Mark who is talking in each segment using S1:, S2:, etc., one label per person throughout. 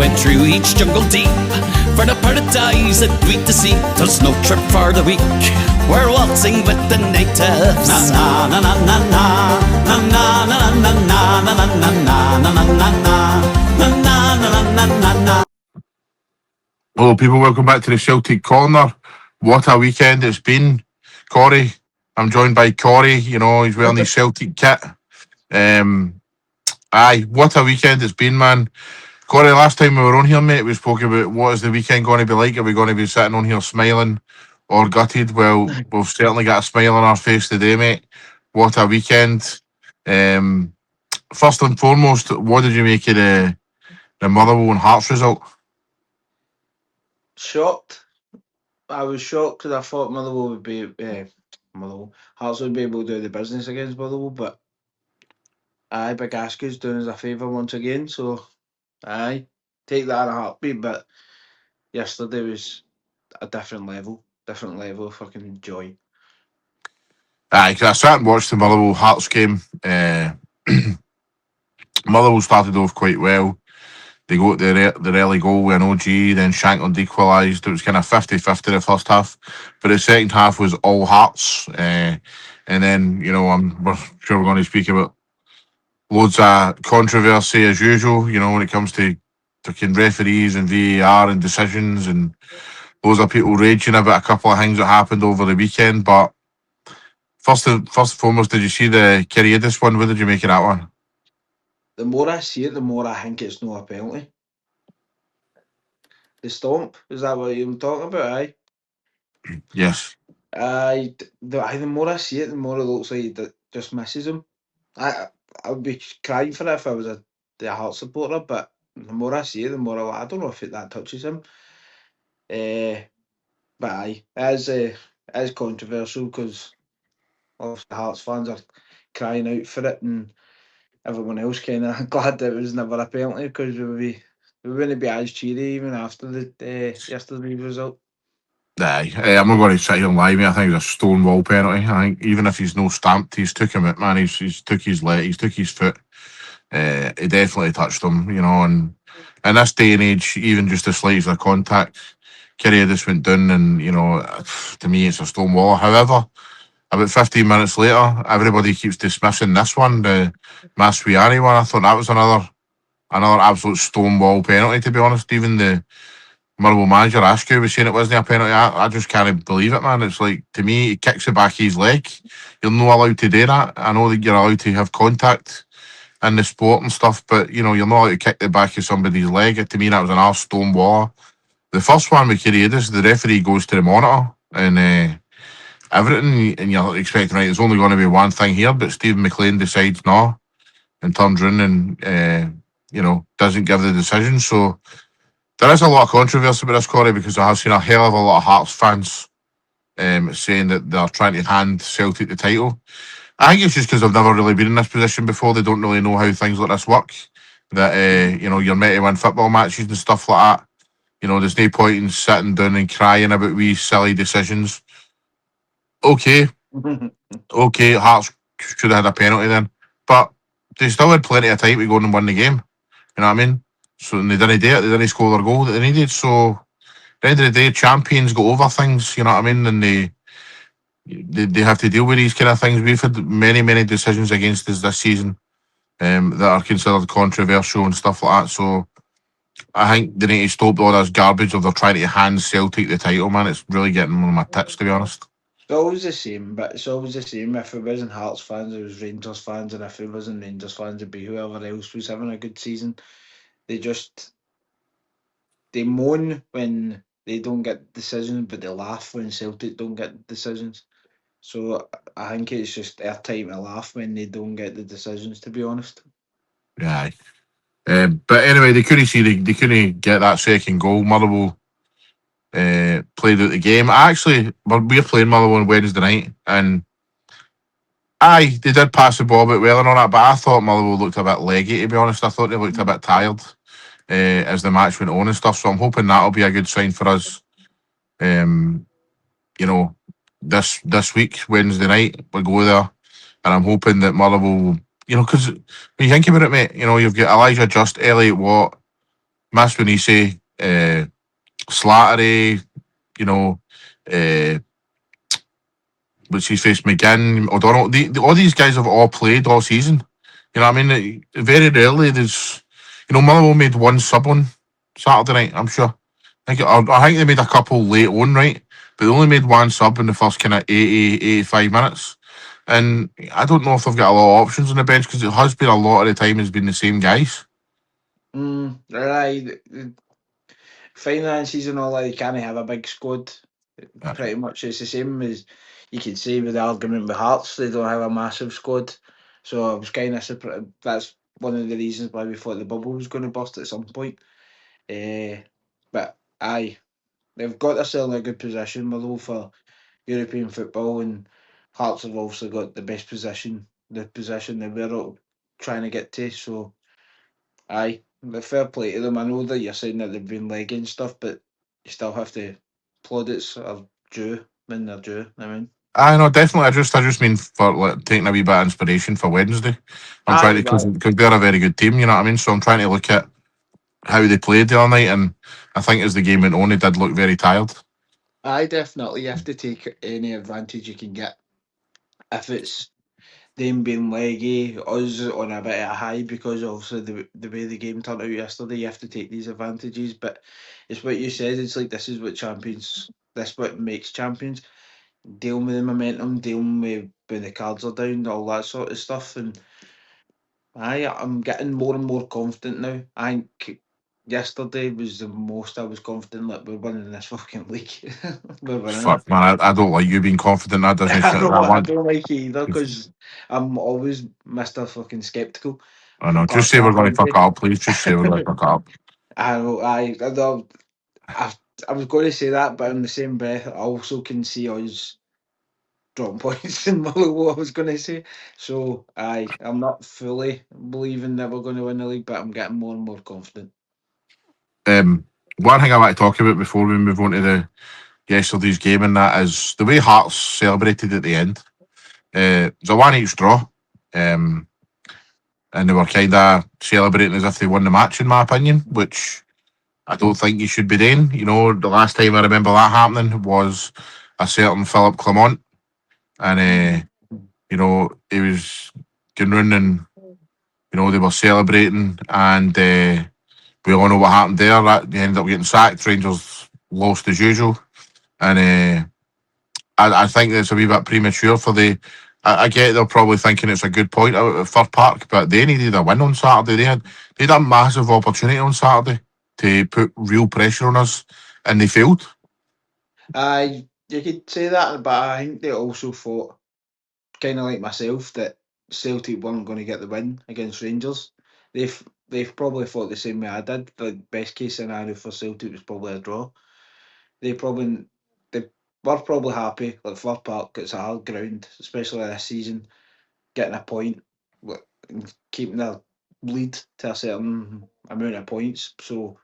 S1: went through each jungle deep for the paradise that we to see. There's no trip for the weak. We're waltzing with the natives. Na na na na na na na na na na na na na na na na na na na na.
S2: Hello people, welcome back to the Celtic Corner. What a weekend it's been. Corrie, I'm joined by Corrie, he's wearing his Celtic kit. What a weekend it's been, man. Corrie, last time we were on here, mate, we spoke about what is the weekend going to be like. Are we going to be sitting on here smiling or gutted? Well, we've certainly got a smile on our face today, mate. What a weekend. First and foremost, what did you make of the Motherwell and Hearts result?
S3: Shocked. I was shocked because I thought Motherwell would be Hearts would be able to do the business against Motherwell, but Big Aske's doing us a favour once again, so take that in a heartbeat. But yesterday was a different level of fucking joy.
S2: Because I sat and watched the Motherwell Hearts game. Motherwell started off quite well. They got the early goal with an OG, then Shankland equalised. It was kind of 50-50 the first half, but the second half was all Hearts. And then, we're sure we're going to speak about loads of controversy as usual, when it comes to fucking referees and VAR and decisions, and loads of people raging about a couple of things that happened over the weekend. But first and foremost, did you see the Corrie one? What did you make of that one?
S3: The more I see it, the more I think it's not a penalty. The stomp, is that what you're talking about? Aye.
S2: Yes.
S3: The more I see it, the more it looks like it just misses him. I would be crying for it if I was the Heart supporter, but the more I see it, the more I don't know if that touches him. But aye, it is controversial because obviously Hearts fans are crying out for it, and everyone else kind of glad that it was never a penalty because we wouldn't be as cheery even after the yesterday's result.
S2: I'm not going to sit here and lie, mate. I think it's a stonewall penalty. I think even if he's no stamped, he's took him out, man. He's took his leg, he's took his foot. He definitely touched him, and in this day and age, even just the slightest of contact, Corrie just went down, and to me, it's a stonewall. However, about 15 minutes later, everybody keeps dismissing this one, the Maswiari one. I thought that was another absolute stonewall penalty, to be honest. Even the Motherwell manager Askew was saying it wasn't a penalty. I just can't believe it, man. It's like, to me, he kicks the back of his leg. You're not allowed to do that. I know that you're allowed to have contact in the sport and stuff, but you're not allowed to kick the back of somebody's leg. To me, that was an arse stonewall. The first one with Corrie, the referee goes to the monitor and everything, and you're expecting, right, there's only going to be one thing here, but Stephen McLean decides no, and turns around and doesn't give the decision. So there is a lot of controversy with this, Corrie, because I have seen a hell of a lot of Hearts fans saying that they're trying to hand Celtic the title. I think it's just because they've never really been in this position before. They don't really know how things like this work. That you're meant to win football matches and stuff like that. There's no point in sitting down and crying about wee silly decisions. Okay, Hearts should have had a penalty then, but they still had plenty of time to go and win the game. You know what I mean? So they didn't do it. They didn't score their goal that they needed. So at the end of the day, champions go over things. You know what I mean? And they have to deal with these kind of things. We've had many decisions against us this season that are considered controversial and stuff like that. So I think they need to stop all this garbage of they're trying to hand Celtic the title, man. It's really getting on my tits, to be honest.
S3: It's always the same, but it's always the same. If it wasn't Hearts fans, it was Rangers fans, and if it wasn't Rangers fans, it'd be whoever else was having a good season. They moan when they don't get decisions, but they laugh when Celtic don't get decisions. So I think it's just their time to laugh when they don't get the decisions, to be honest.
S2: Yeah. But anyway, they couldn't get that second goal. Motherwell played out the game. We're playing Motherwell on Wednesday night, and they did pass the ball a bit well and all that, but I thought Motherwell looked a bit leggy, to be honest. I thought they looked a bit tired as the match went on and stuff, so I'm hoping that'll be a good sign for us. This week, Wednesday night, we'll go there, and I'm hoping that Motherwell will, because when you think about it, mate, you've got Elijah Just, Elliot Watt, Maspanisi, Slattery, you know, uh, what's his face, McGinn, O'Donnell. All these guys have all played all season. You know what I mean? Very rarely there's, Motherwell made one sub on Saturday night, I'm sure. I think they made a couple late on, right? But they only made one sub in the first kind of 80, 85 minutes. And I don't know if they've got a lot of options on the bench because it has been a lot of the time has been the same guys.
S3: Right. Finances and all that, you can't have a big squad. Pretty much, it's the same as you could say with the argument with Hearts. They don't have a massive squad, so I was kind of surprised. That's one of the reasons why we thought the bubble was going to burst at some point. But aye, they've got themselves in a good position, Motherwell, for European football, and Hearts have also got the best position, the position that we're trying to get to. So aye, but fair play to them. I know that you're saying that they've been legging stuff, but you still have to plaudits are due when they're due. I mean,
S2: I know, definitely. I just mean for like taking a wee bit of inspiration for Wednesday. I'm trying
S3: aye,
S2: to
S3: aye,
S2: because they're a very good team. You know what I mean. So I'm trying to look at how they played the other night, and I think as the game went on, they did look very tired.
S3: aye, definitely. You have to take any advantage you can get. If it's them being leggy, us on a bit of a high because obviously the way the game turned out yesterday, you have to take these advantages. But it's what you said. It's like this is what champions. This what makes champions. Dealing with the momentum, dealing with when the cards are down, all that sort of stuff. And I'm getting more and more confident now. I think yesterday was the most I was confident that we're winning this fucking league. We're winning it.
S2: Fuck man, I don't like you being confident. That doesn't fit. That
S3: I
S2: one.
S3: don't like it either because I'm always Mr. fucking skeptical
S2: I
S3: from
S2: know. Just say we're
S3: Parkhead,
S2: going to fuck
S3: Wednesday.
S2: up, please. Just say we're going to fuck up.
S3: I know, I, I was going to say that, but in the same breath, I also can see us dropping points in Motherwell, I was going to say. So, I'm not fully believing that we're going to win the league, but I'm getting more and more confident.
S2: One thing I want to talk about before we move on to the yesterday's game, and that is the way Hearts celebrated at the end. It was a one each draw. Um, and they were kind of celebrating as if they won the match, in my opinion, which I don't think you should be doing. The last time I remember that happening was a certain Philip Clement, and he was going round and they were celebrating, and we all know what happened there. That they ended up getting sacked. Rangers lost as usual, and I think it's a wee bit premature for the. I get they're probably thinking it's a good point out at Fir Park, but they needed a win on Saturday. They had a massive opportunity on Saturday to put real pressure on us, and they failed.
S3: You could say that, but I think they also thought, kind of like myself, that Celtic weren't going to get the win against Rangers. They've probably thought the same way I did. The best case scenario for Celtic was probably a draw. They probably they were probably happy. Like Fir Park, it's a hard ground, especially this season. Getting a point, and keeping their lead to a certain amount of points. So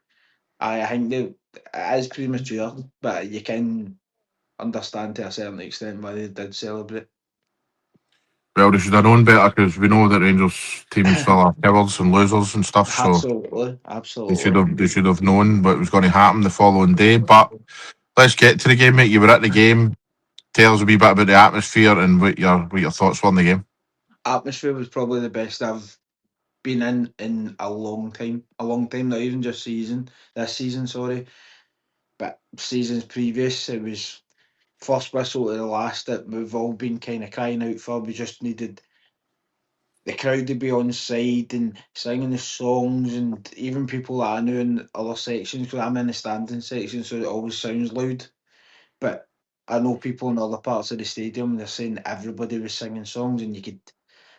S3: I think it is premature, but you can understand to a certain extent why they did celebrate.
S2: Well, they should have known better because we know that Rangers teams full of cowards and losers and stuff. So
S3: Absolutely,
S2: they should
S3: absolutely.
S2: have they should have known what was going to happen the following day. But let's get to the game, mate. You were at the game. Tell us a wee bit about the atmosphere and what your thoughts were on the game.
S3: Atmosphere was probably the best I've been in a long time. A long time, not even just this season, sorry, but seasons previous. It was first whistle to the last that we've all been kind of crying out for. We just needed the crowd to be on side and singing the songs, and even people that I knew in other sections, because I'm in the standing section, so it always sounds loud. But I know people in other parts of the stadium, they're saying everybody was singing songs, and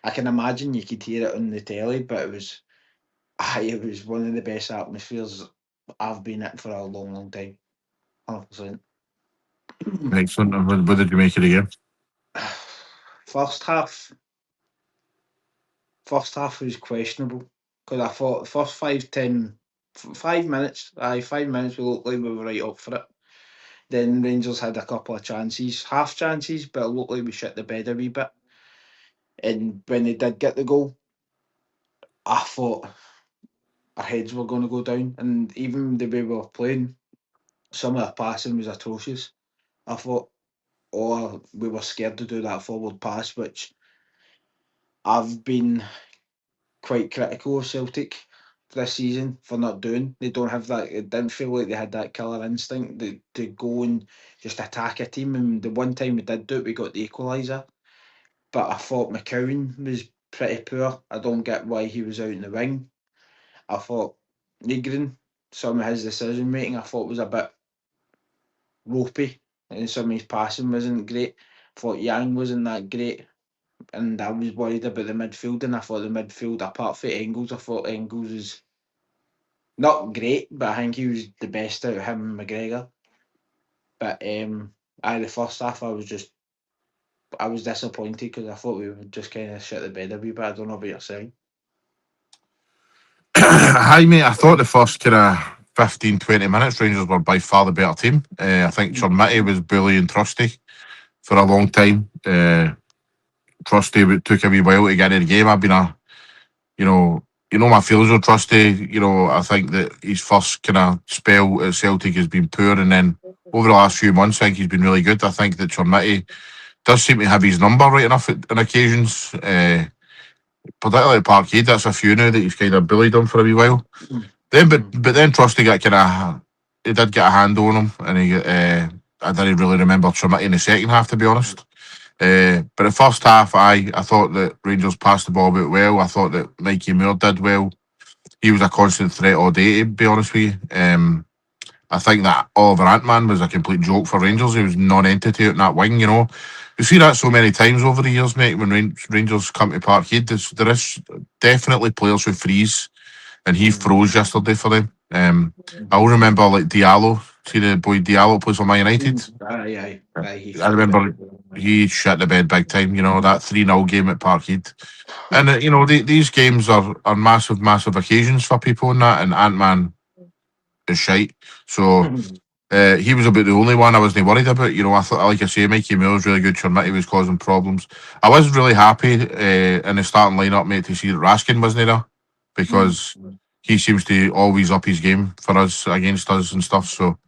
S3: I can imagine you could hear it on the telly, but it was one of the best atmospheres I've been at for a long, long time. 100%.
S2: Excellent. And what did you make of the game?
S3: First half, first half was questionable because I thought the first 5 minutes, 5 minutes we looked like we were right up for it. Then Rangers had a couple of chances, half chances, but it looked like we shit the bed a wee bit. And when they did get the goal, I thought our heads were going to go down. And even the way we were playing, some of the passing was atrocious. I thought, or we were scared to do that forward pass, which I've been quite critical of Celtic this season for not doing. They don't have that. It didn't feel like they had that killer instinct to go and just attack a team. And the one time we did do it, we got the equaliser. But I thought McCowan was pretty poor. I don't get why he was out in the wing. I thought Negrin, some of his decision making, I thought was a bit ropey, and some of his passing wasn't great. I thought Yang wasn't that great, and I was worried about the midfield. And I thought the midfield, apart from Engels, I thought Engels was not great, but I think he was the best out of him and McGregor. But the first half, I was disappointed because I thought we would just kind of shit the bed a wee bit. I don't know about yourself.
S2: Hi, mate. I thought the first kind of 15, 20 minutes, Rangers were by far the better team. I think Chermitty was bullying Trusty for a long time. Trusty took a wee while to get in the game. I've been you know my feelings on Trusty. I think that his first kind of spell at Celtic has been poor, and then over the last few months, I think he's been really good. I think that Chermitty does seem to have his number right enough on occasions. Particularly at Parkhead, that's a few now that he's kind of bullied him for a wee while. But then Trusty got he did get a hand on him, and I didn't really remember Chermitty in the second half, to be honest. But the first half, I thought that Rangers passed the ball about well. I thought that Mikey Moore did well. He was a constant threat all day, to be honest with you. I think that Oliver Antman was a complete joke for Rangers. He was non-entity out in that wing, You see that so many times over the years, mate, when Rangers come to Parkhead. There is definitely players who freeze, and he froze yesterday for them. I will remember, like, Diallo. See the boy Diallo plays for Man United?
S3: Aye.
S2: I remember he shit the bed big time, that 3-0 game at Parkhead. And, these games are massive, massive occasions for people and that, and Ant-Man is shite. So he was about the only one I wasn't worried about. I thought, like I say, Mikey Moore was really good. Chermitty was causing problems. I was really happy in the starting lineup, mate, to see that Raskin wasn't there, because he seems to always up his game for us, against us and stuff. So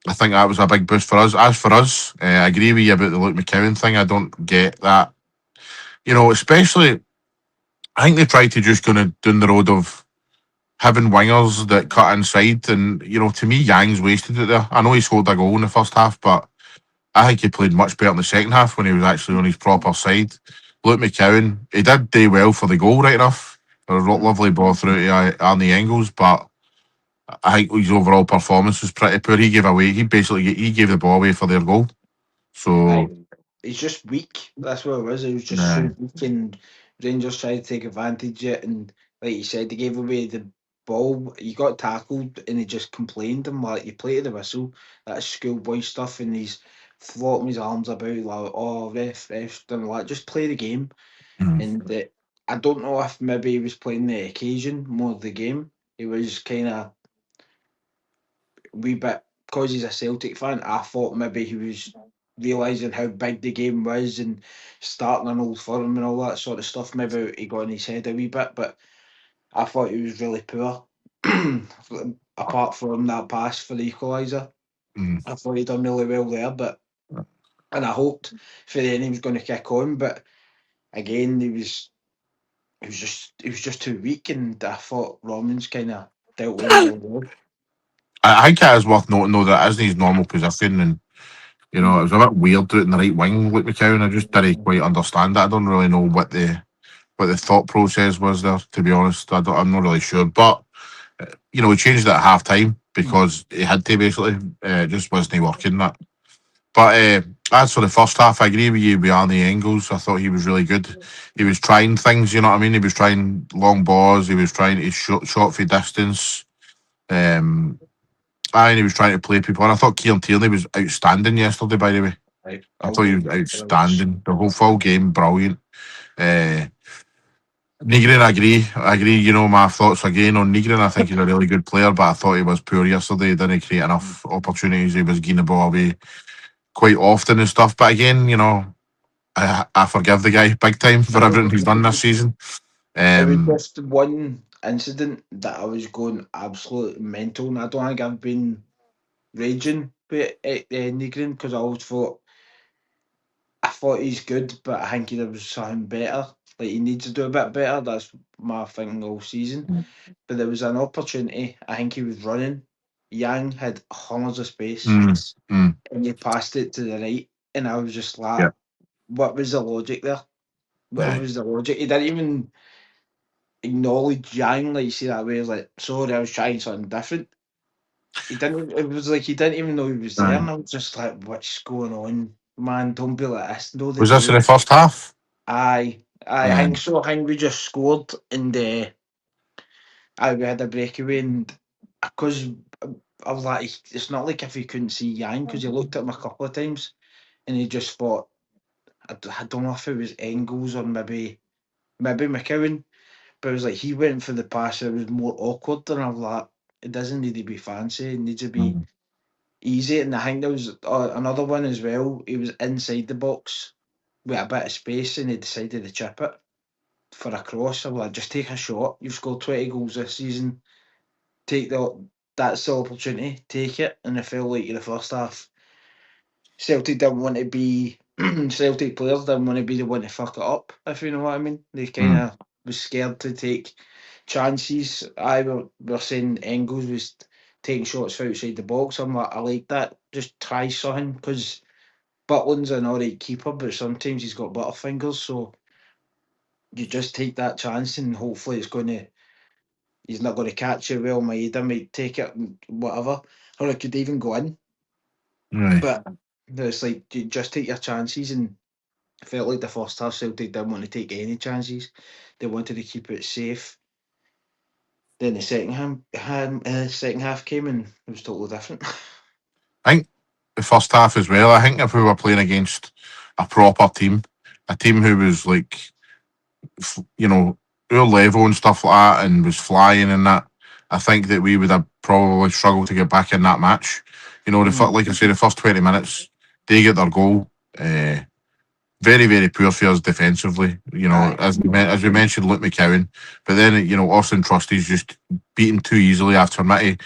S2: I think that was a big boost for us. As for us, I agree with you about the Luke McCowan thing. I don't get that. Especially, I think they tried to just go down the road of having wingers that cut inside. And, to me, Yang's wasted it there. I know he scored a goal in the first half, but I think he played much better in the second half when he was actually on his proper side. Luke McCowan, he did do well for the goal, right enough. A lovely ball through to Arnie Engels, but I think his overall performance was pretty poor. He gave the ball away for their goal. So
S3: he's just weak. That's what it was. He was just
S2: Nah.
S3: so weak, and Rangers tried to take advantage of it. And like you said, they gave away the ball. He got tackled, and he just complained. And like, you play to the whistle. That's schoolboy stuff, and he's flopping his arms about like, "Oh, ref, don't like, just play the game." And I don't know if maybe he was playing the occasion more the game. He was kind of wee bit, because he's a Celtic fan. I thought maybe he was realising how big the game was and starting an Old Firm and all that sort of stuff. Maybe he got in his head a wee bit, but I thought he was really poor. Apart from that pass for the equaliser, I thought he done really well there. And I hoped for the end he was going to kick on, but again he was just too weak, and I thought Romans kind of dealt with him well.
S2: I think it is worth noting, though, that it isn't his normal position, and it was a bit weird to do it in the right wing, Luke McCowan. I just didn't quite understand it. I don't really know what the thought process was there, to be honest. I'm not really sure, but he changed it at half time because he had to, basically. It just wasn't working, that. But as for the first half, I agree with you with Arnie Engels. I thought he was really good. He was trying things, you know what I mean? He was trying long balls. He was trying to shot for distance. And he was trying to play people. And I thought Kieran Tierney was outstanding yesterday, by the way.
S3: Right.
S2: I thought he was outstanding. The whole full game, brilliant. Nigrin, I agree. My thoughts again on Nigrin. I think he's a really good player, but I thought he was poor yesterday. He didn't create enough opportunities. He was getting the ball away quite often and stuff. But again, I forgive the guy big time for everything he's done this season.
S3: It was just one incident that I was going absolute mental, and I don't think I've been raging with Negrin because I thought he's good, but I think there was something better. Like he needs to do a bit better. That's my thinking all season. But there was an opportunity. I think he was running. Yang had hundreds of space, and he passed it to the right, and I was just like,
S2: Yeah.
S3: "What was the logic there? What
S2: Aye.
S3: was the logic?" He didn't even acknowledge Yang, like you see that way. Like, sorry, I was trying something different. He didn't. It was like he didn't even know he was there,
S2: Aye.
S3: and I was just like, "What's going on, man? Don't be like this. Know the
S2: Was this in
S3: game."
S2: the first half?
S3: I
S2: Aye.
S3: think so. I think we just scored, and we had a breakaway, and because I was like, it's not like if he couldn't see Yang because he looked at him a couple of times, and he just thought, I don't know if it was Engels or maybe McCowan, but it was like he went for the pass. It was more awkward, and I was like, it doesn't need to be fancy. It needs to be
S2: Mm.
S3: easy. And I think there was another one as well. He was inside the box with a bit of space, and he decided to chip it for a cross. I'm like, just take a shot. You've scored 20 goals this season. Take that's the opportunity. Take it. And it felt like in the first half, Celtic didn't want to be Celtic players didn't want to be the one to fuck it up, if you know what I mean. They kind
S2: Mm.
S3: of was scared to take chances. I were saying Engels was taking shots outside the box. I'm like, I like that. Just try something because Butland's an alright keeper, but sometimes he's got butterfingers. So you just take that chance, and hopefully he's not going to catch it well. Maeda might take it, and whatever, or it could even go in.
S2: Aye.
S3: But it's like you just take your chances, and it felt like the first half Celtic didn't want to take any chances. They wanted to keep it safe. Then the second half came, and it was totally different.
S2: I think the first half as well. I think if we were playing against a proper team, a team who was like, you know, our level and stuff like that, and was flying and that, I think that we would have probably struggled to get back in that match. You know,
S3: Mm.
S2: like I say, the first 20 minutes, they get their goal. Very, very poor for us defensively. You know,
S3: Aye.
S2: as we mentioned, Luke McCowan, but then you know Austin Trusty's just beaten too easily after Mitty.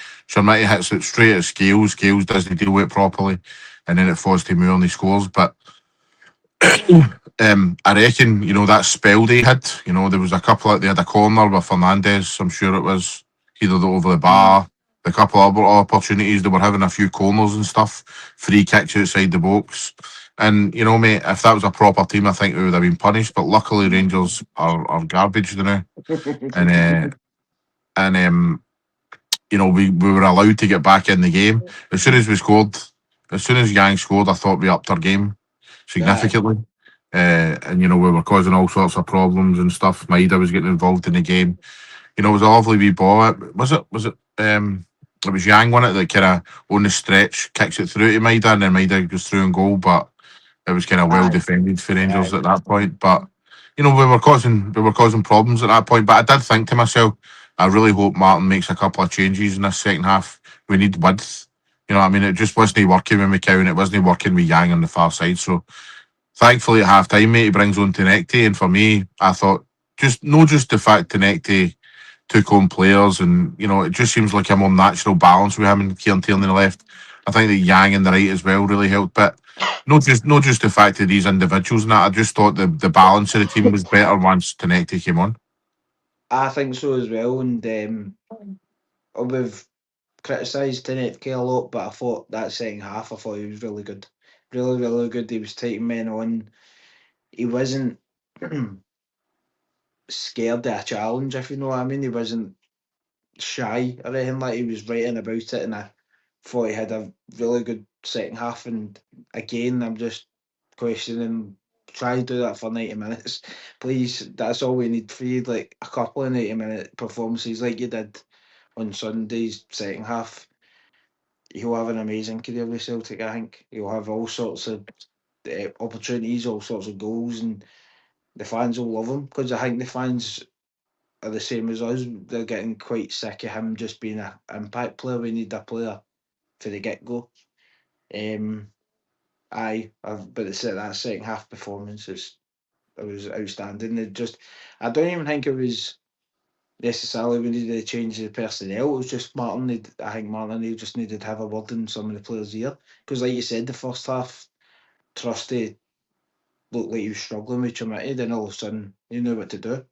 S2: Mitty hits it straight at Scales. Scales doesn't deal with it properly, and then it falls to Moore and he scores. But I reckon you know that spell they had. You know, there was a couple. They had a corner with Fernandez. I'm sure it was either over the
S3: Mm.
S2: bar. A couple of other opportunities. They were having a few corners and stuff. Free kicks outside the box. And you know, mate, if that was a proper team, I think we would have been punished. But luckily, Rangers are garbage now, and you know we were allowed to get back in the game as soon as we scored. As soon as Yang scored, I thought we upped our game
S3: Aye.
S2: significantly. And you know we were causing all sorts of problems and stuff. Maeda was getting involved in the game. You know, it was a lovely wee ball. It was Yang won it that kind of on the stretch kicks it through to Maeda, and then Maeda goes through and goal. But it was kind of well
S3: Aye.
S2: defended for Rangers
S3: Aye.
S2: at that point. But you know, we were causing problems at that point. But I did think to myself, I really hope Martin makes a couple of changes in this second half. We need width. You know what I mean? It just wasn't working with McCown. It wasn't working with Yang on the far side. So thankfully at half time, mate, he brings on Tenecti. And for me, I thought just the fact Tenecti took on players, and you know, it just seems like a more natural balance with him and Kieran Tierney on the left. I think that Yang in the right as well really helped, but not just the fact that these individuals and that. I just thought the balance of the team was better once Tenecti came on.
S3: I think so as well. And we've criticised Tenetke a lot, but I thought that second half, I thought he was really good. Really, really good. He was taking men on. He wasn't scared of a challenge, if you know what I mean. He wasn't shy or anything, like he was writing about it, and I thought he had a really good second half. And again, I'm just questioning, try to do that for 90 minutes. Please, that's all we need for you, like a couple of 90-minute performances like you did on Sunday's second half. He'll have an amazing career with Celtic, I think. He'll have all sorts of opportunities, all sorts of goals, and the fans will love him because I think the fans are the same as us. They're getting quite sick of him just being an impact player. We need a player for the get go. Um, but that second half performance it was outstanding. I don't even think it was. necessarily we needed to change the personnel. It was just I think Martin O'Neill just needed to have a word in some of the players' ear. Because, like you said, the first half, Trusty looked like he was struggling with Chimity, then all of a sudden he knew what to do.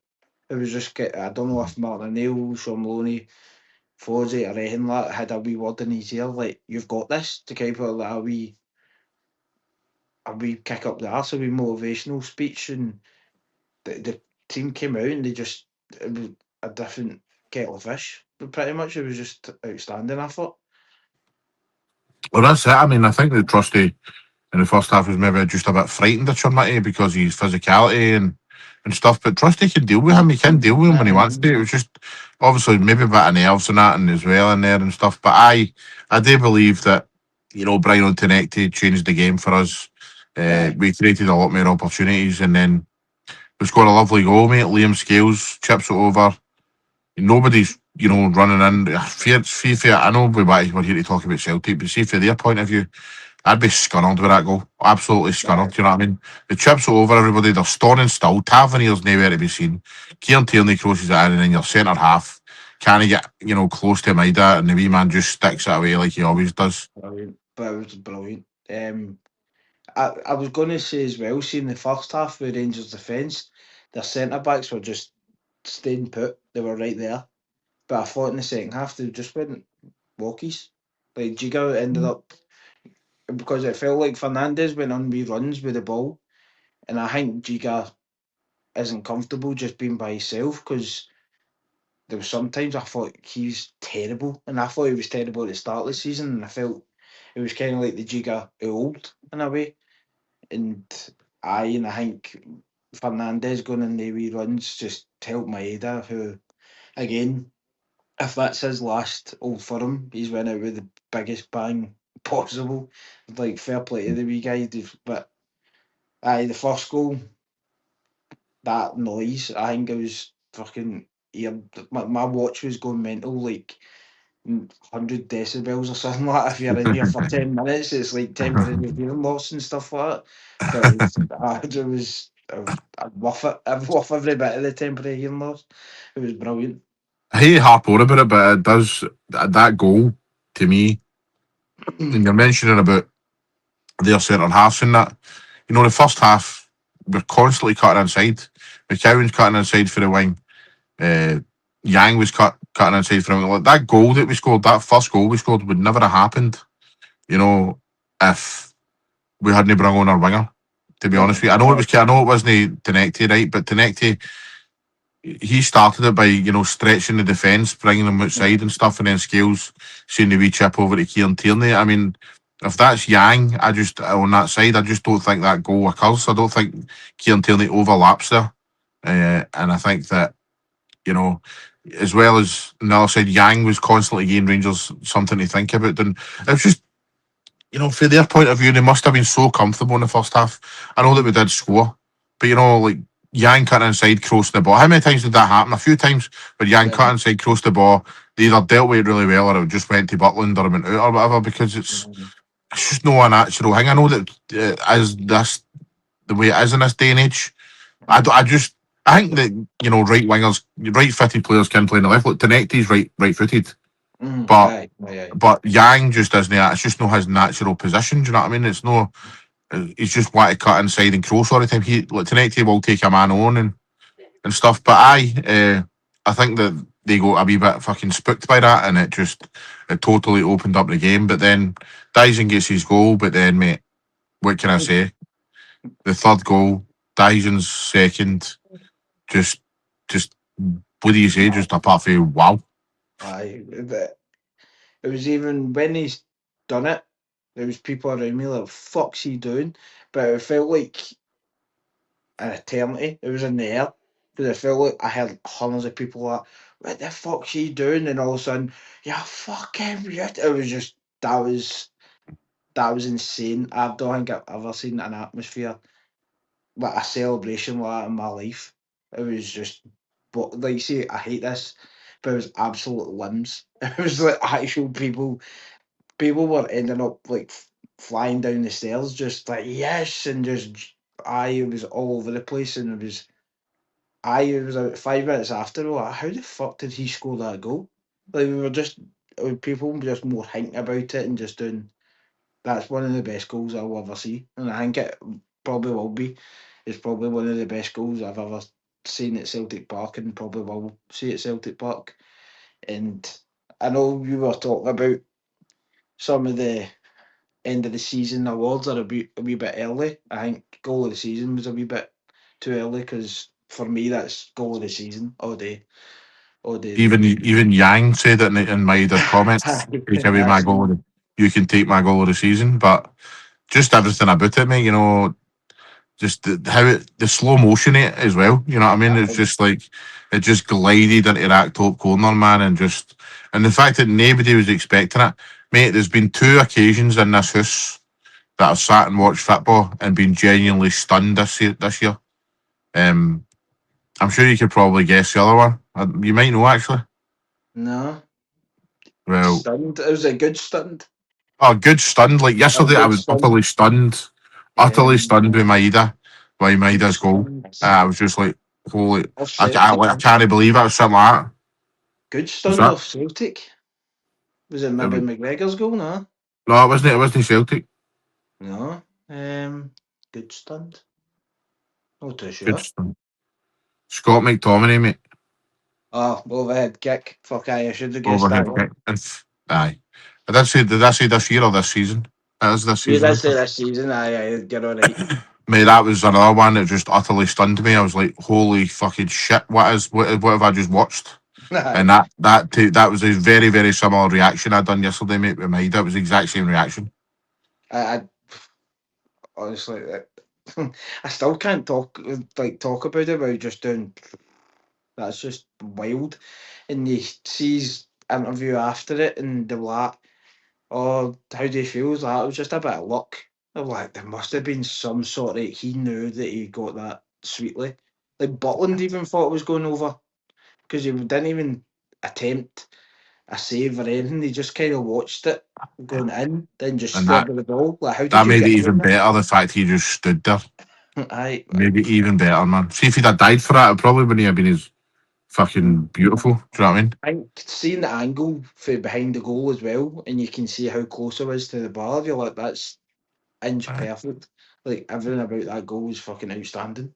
S3: It was just, I don't know if Martin O'Neill, Sean Maloney, Fozzie, or anything like that had a wee word in his ear, like, you've got this, to kind of like a wee kick up the arse, a wee motivational speech, and the team came out and it was a different kettle of fish. But pretty much, it was just outstanding, I thought.
S2: Well, that's it. I mean, I think the Trusty in the first half was maybe just a bit frightened of Chormitty because of his physicality and stuff. But Trusty can deal with him. He can deal with him when he wants to. It was just obviously maybe a bit of nerves and that and as well in there and stuff. But I do believe that, Brian O'Tonecti changed the game for us.
S3: Aye.
S2: We created a lot more opportunities and then we scored a lovely goal, mate. Liam Scales chips it over. Nobody's, running in. Fair, I know we're here to talk about Celtic, but see, from their point of view, I'd be scunnered with that goal. Absolutely scunnered,
S3: Aye.
S2: do you know what I mean? The chips are over everybody, they're stoning still. Tavernier's nowhere to be seen. Kieran Tierney crosses it in, and then your centre half can't get, close to Maeda, and the wee man just sticks it away like he always does.
S3: Brilliant. But it was brilliant. I was going to say as well, seeing the first half with Rangers' defence, their centre backs were just staying put. They were right there. But I thought in the second half they just went walkies. Like Giga ended up, because it felt like Fernandez went on wee runs with the ball, and I think Giga isn't comfortable just being by himself, because there was sometimes I thought he's terrible, and I thought he was terrible at the start of the season, and I felt it was kind of like the Giga old in a way. And I think Fernandez going in the wee runs just helped Maeda, who again, if that's his last Old Firm, he's went out with the biggest bang possible. Like, fair play to the wee guy. But the first goal, that noise, I think it was fucking ear. My watch was going mental, like 100 decibels or something like that. If you're in here for 10 minutes, it's like temporary hearing loss and stuff like that. But I'd wuff it. I'd wuff every bit of the temporary hearing loss. It was brilliant.
S2: I hate to harp on about it, but it does, that goal, to me, and you're mentioning about their centre halves and that, the first half, we're constantly cutting inside. McCowan's cutting inside for the wing. Uh, Yang was cutting inside for him. Like that goal that we scored, that first goal we scored would never have happened, if we hadn't brought on our winger. To be honest with you, I know it wasn't Tenecti, right, but Tenecti, he started it by stretching the defence, bringing them outside and stuff, and then Scales seeing the wee chip over to Kieran Tierney. I mean, if that's Yang, I just on that side, I just don't think that goal occurs. I don't think Kieran Tierney overlaps there, and I think that you know, as well as on the other side, Yang was constantly giving Rangers something to think about. And it was just, from their point of view, they must have been so comfortable in the first half. I know that we did score, but like Yang cutting inside, crossing the ball. How many times did that happen? A few times where Yang cut inside, crossed the ball. They either dealt with it really well or it just went to Butland or it went out or whatever because it's just no unnatural thing. I know that as this the way it is in this day and age. I think that right wingers, right footed players can play in the left. Look, Tenecti's right footed, but
S3: Aye.
S2: Yang just doesn't. It's just not his natural position. Do you know what I mean? It's no. He's just want to cut inside and cross all the time. Tenecti will take a man on and stuff. But I think that they got a wee bit fucking spooked by that, and it totally opened up the game. But then Daizen gets his goal. But then, mate, what can I say? The third goal, Daizen's second. Just what do you say? Just apart from wow.
S3: But it was even when he's done it, there was people around me like, "Fuck's he doing?" But it felt like an eternity. It was in the air because it felt like I had hundreds of people like, "What the fuck's he doing?" And all of a sudden, yeah, fuck him. It was just that was insane. I don't think I've ever seen an atmosphere like a celebration like that in my life. It was just, but like you say, I hate this, but it was absolute limbs. It was like actual people. People were ending up like flying down the stairs, just like yes, and just it was all over the place, and it was it was about 5 minutes after. We were like, how the fuck did he score that goal? Like, people were just more hinting about it and just doing. That's one of the best goals I'll ever see, and I think it probably will be. It's probably one of the best goals I've ever seen at Celtic Park, and probably will see at Celtic Park. And I know you were talking about some of the end of the season awards are a wee bit early. I think goal of the season was a wee bit too early because for me that's goal of the season all day there.
S2: Even Yang said it in Maeda's comments. Take away my
S3: That's
S2: goal. You can take my goal of the season, but just everything about it, mate. Just the slow motion it as well. You know what I mean? It's just like it just glided into that top corner, man, and the fact that nobody was expecting it, mate. There's been two occasions in this house that I've sat and watched football and been genuinely stunned this year. I'm sure you could probably guess the other one. You might know actually.
S3: no
S2: Well,
S3: stunned. It was a good stunned.
S2: oh, good stunned. Like
S3: A
S2: yesterday, I
S3: good
S2: was
S3: stunned.
S2: utterly
S3: Yeah.
S2: stunned with Maeda, by
S3: Good
S2: Maeda's goal.
S3: stunned.
S2: I was just like, holy,
S3: Of Celtic.
S2: I can't believe it was something like that.
S3: Good
S2: Was
S3: stunned
S2: that?
S3: of Celtic. Was it
S2: It
S3: maybe
S2: was,
S3: McGregor's goal? No.
S2: no, it wasn't. It wasn't Celtic.
S3: No. Good stunned. Not too
S2: Good
S3: sure.
S2: stunned. Scott McTominay, mate,
S3: Oh, overhead kick. Fuck I should have guessed that
S2: overhead
S3: one.
S2: kick. Aye. Did I say this year or this season? It is this
S3: You
S2: season.
S3: did say this season, aye, you're alright.
S2: Mate, that was another one that just utterly stunned me. I was like, holy fucking shit! What have I just watched? And
S3: Aye.
S2: that was a very, very similar reaction I done yesterday, mate, with Maida. It was the exact same reaction.
S3: I honestly, I still can't talk about it without just doing. That's just wild. And you see his interview after it, and they were like, "Oh, how do you feel?" He's like, "It was just a bit of luck." I'm like, there must have been some sort of. He knew that he got that sweetly. Like Butland even thought it was going over because he didn't even attempt a save or anything. He just kind of watched it going in, then just
S2: And
S3: stared at the ball. Like, how did
S2: that
S3: you
S2: made it
S3: get
S2: even
S3: in
S2: better, the fact he just stood there.
S3: there? Aye.
S2: Made it even better, man. See, if he'd have died for that, it probably wouldn't have been as fucking beautiful. Do you know what I mean?
S3: I think seeing the angle for behind the goal as well, and you can see how close it was to the bar. You're like, that's inch
S2: Aye.
S3: perfect. Like everything about that goal was fucking outstanding.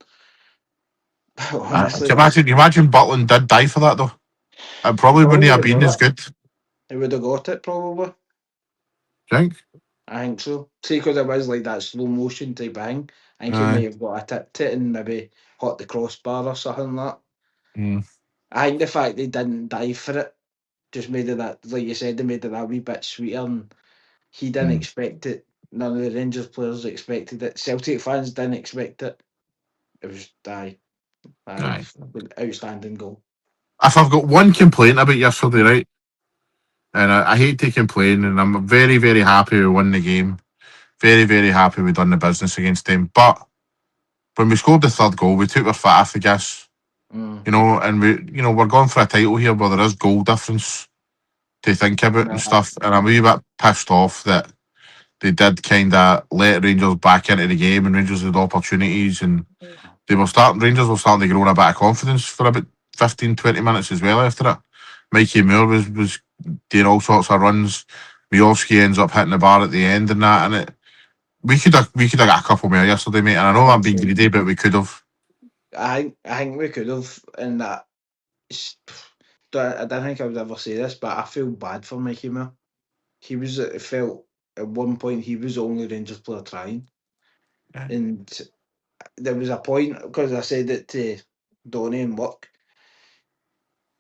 S2: Can
S3: Honestly,
S2: you imagine Butland did die for that, though? It probably wouldn't
S3: probably
S2: have
S3: would have
S2: been as
S3: got it.
S2: good. Do
S3: He would have got it probably.
S2: you think?
S3: I think so. See, because it was like that slow motion type of thing. I think he may
S2: Aye.
S3: have got a tip to it and maybe hot the crossbar or something like that.
S2: Mm,
S3: I think the fact they didn't dive for it just made it that, like you said, they made it that wee bit sweeter. And he didn't
S2: mm.
S3: expect it. None of the Rangers players expected it. Celtic fans didn't expect it. It was
S2: Aye.
S3: outstanding goal.
S2: If I've got one complaint about yesterday, right, and I hate to complain, and I'm very, very happy we won the game. Very, very happy we done the business against them. But when we scored the third goal, we took our foot off the gas,
S3: Mm.
S2: and we're going for a title here where there is goal difference to think about and stuff. And I'm a wee bit pissed off that they did kind of let Rangers back into the game, and Rangers had opportunities, and Rangers were starting to grow in a bit of confidence for about 15, 20 minutes as well after it. Mikey Moore was doing all sorts of runs. Miowski ends up hitting the bar at the end and that, and we could have got a couple more yesterday, mate. And I know I'm being greedy, but we could have.
S3: I think we could have, and that. I don't think I would ever say this, but I feel bad for Mikey Moore. He was, it felt at one point he was the only Rangers player trying, and there was a point because I said it to Donny and work.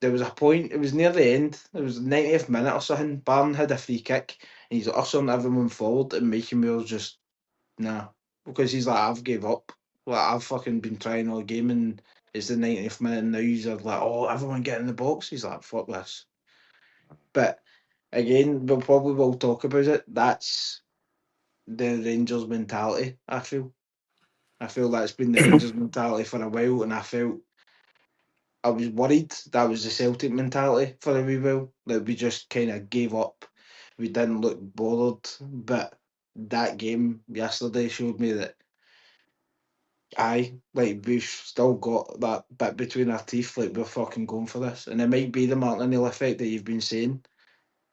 S3: There was a point. It was near the end. It was the 90th minute or something. Barn had a free kick, and he's ushering everyone forward, and Mikey Moore's just nah, because he's like, I've gave up. Like, I've fucking been trying all game, and it's the 90th minute, and now he's like, oh, everyone get in the box. He's like, fuck this. But again, we'll probably will talk about it. That's the Rangers mentality. I feel that's been the Rangers mentality for a while, and I was worried that was the Celtic mentality for a wee while. That we just kind of gave up. We didn't look bothered, but that game yesterday showed me that Aye, like we've still got that bit between our teeth, like we're fucking going for this. And it might be the Martinelli effect that you've been saying.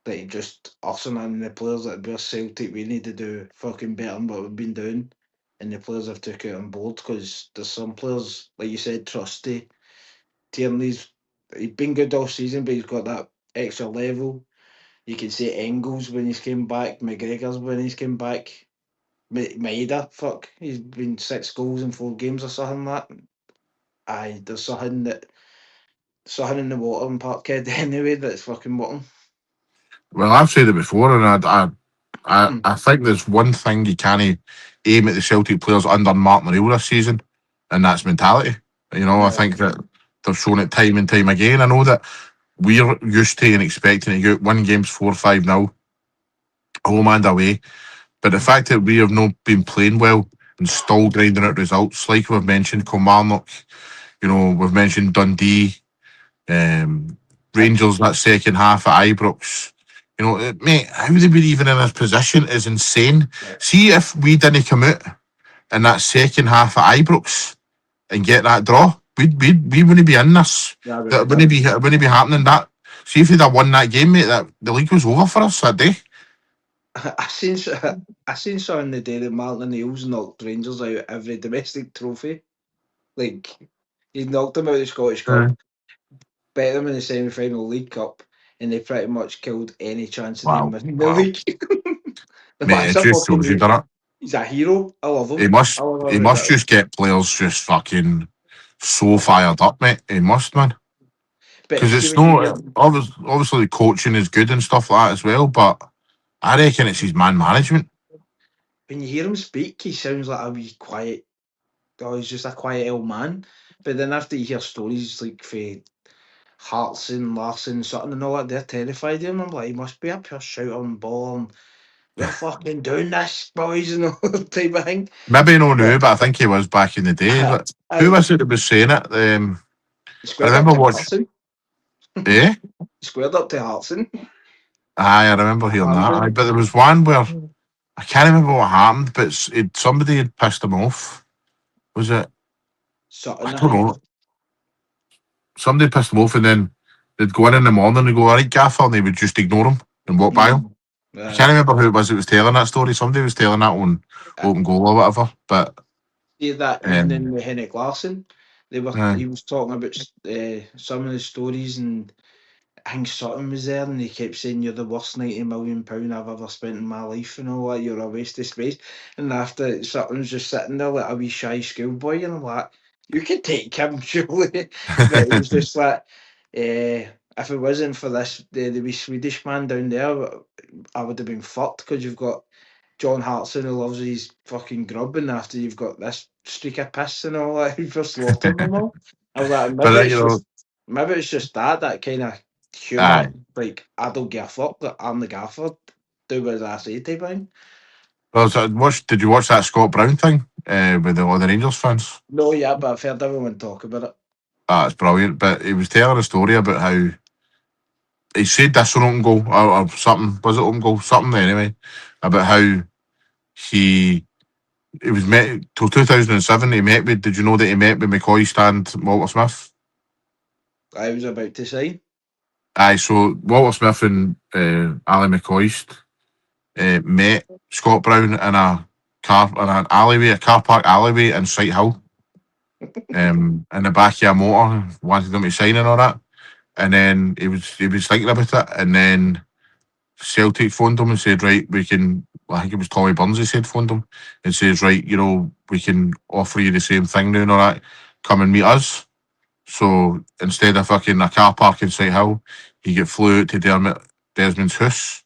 S3: Like just us and the players that we're Celtic, we need to do fucking better than what we've been doing. And the players have took it on board because there's some players, like you said, Trusty, Tierney's he's been good all season, but he's got that extra level. You can see Engels when he's came back, McGregor's when he's came back. Maeda, fuck, he's been 6 goals in 4 games or something like that. Aye, there's something in the water in Parkhead anyway that's fucking working.
S2: Well, I've said it before, and
S3: Hmm.
S2: I think there's one thing you can't aim at the Celtic players under Martinelli this season, and that's mentality. You know, I think that they've shown it time and time again. I know that we're used to and expecting to get win games 4-5-0, home and away. But the fact that we have not been playing well and still grinding out results, like we've mentioned, Kilmarnock, you know, we've mentioned Dundee, um, Rangers that second half at Ibrox. You know, mate, how they were even in this position is insane. See if we didn't come out in that second half at Ibrox and get that draw, we wouldn't be in this.
S3: Yeah, we
S2: That
S3: would have.
S2: wouldn't be happening. That see if we'd have won that game, mate, that the league was over for us that day.
S3: I seen something the day that Martin O'Neill's knocked Rangers out every domestic trophy. Like he knocked them out of the Scottish Cup, beat them in the semi-final League Cup, and they pretty much killed any chance of them
S2: Wow,
S3: winning the
S2: wow,
S3: league. The
S2: mate,
S3: man's
S2: it
S3: a
S2: just shows you
S3: fucking
S2: done it.
S3: he's a hero. I love
S2: He
S3: him. I
S2: must,
S3: love
S2: he
S3: every bit
S2: must
S3: of him.
S2: just get players just fucking so fired up, mate. He must, man.
S3: But
S2: Because
S3: see
S2: it's
S3: when you hear
S2: no obviously the coaching is good and stuff like that as well, but I reckon it's his man management.
S3: him speak, he sounds like a wee quiet. Oh, he's just a quiet old man. But then after you hear stories like for Hartson, Larson, Sutton, and all that, they're terrified of him. I'm like, he must be a pure shouter on ball. And we're fucking doing this, boys, and all that type of thing.
S2: Maybe no
S3: But
S2: new, but I think he was back in the day. But who
S3: I
S2: was it that was saying it?
S3: he
S2: I
S3: squared up
S2: remember
S3: to
S2: watching.
S3: Hartson.
S2: Eh?
S3: He squared up to Hartson.
S2: Aye, I remember hearing that. Aye, but there was one where I can't remember what happened, but somebody had pissed him off. Was it? I
S3: Sutton, I
S2: don't
S3: think.
S2: know. Somebody pissed him off, and then they'd go in the morning and go, "All right, Gaffer," and they would just ignore him and walk by him. I can't remember who it was that was telling that story. Somebody was telling that on
S3: Uh,
S2: Open Goal or whatever. But
S3: See that
S2: um,
S3: evening with Henrik Larsson,
S2: aye.
S3: he was talking about some of the stories, and I think Sutton was there, and he kept saying, "You're the worst £90 million I've ever spent in my life," and all that. You're a waste of space. And after Sutton's just sitting there like a wee shy schoolboy, and I'm like, "You could take him, surely." But it was just like, if it wasn't for this, the wee Swedish man down there, I would have been fucked because you've got John Hartson who loves his fucking grub, and after you've got this streak of piss and all that for slaughtering them all. I was like,
S2: But you know,
S3: maybe it's just that kind of humour.
S2: aye.
S3: Like I don't give a fuck that I'm the gaffer. Do as I say type thing.
S2: Well, so did you watch that Scott Brown thing with all the Rangers fans?
S3: No, yeah, but I've heard everyone talk about it.
S2: Ah, it's brilliant. But he was telling a story about how he said this on open goal or something. Was it open goal? Something anyway. About how he he was met till 2007. He met with. Did you know that he met with McCoy stand Walter Smith?
S3: I was about to say.
S2: Aye. So Walter Smith and Ali McCoy met Scott Brown in an alleyway, a car park alleyway in Sight Hill. In the back of a motor, wanted them to sign and all that. And then he was thinking about it, and then Celtic phoned him and said, right, we can. I think it was Tommy Burns. He said phoned him and says, right, you know, we can offer you the same thing now and all that. Come and meet us. So instead of fucking a car park in Sight Hill, he get flew out to Desmond's house.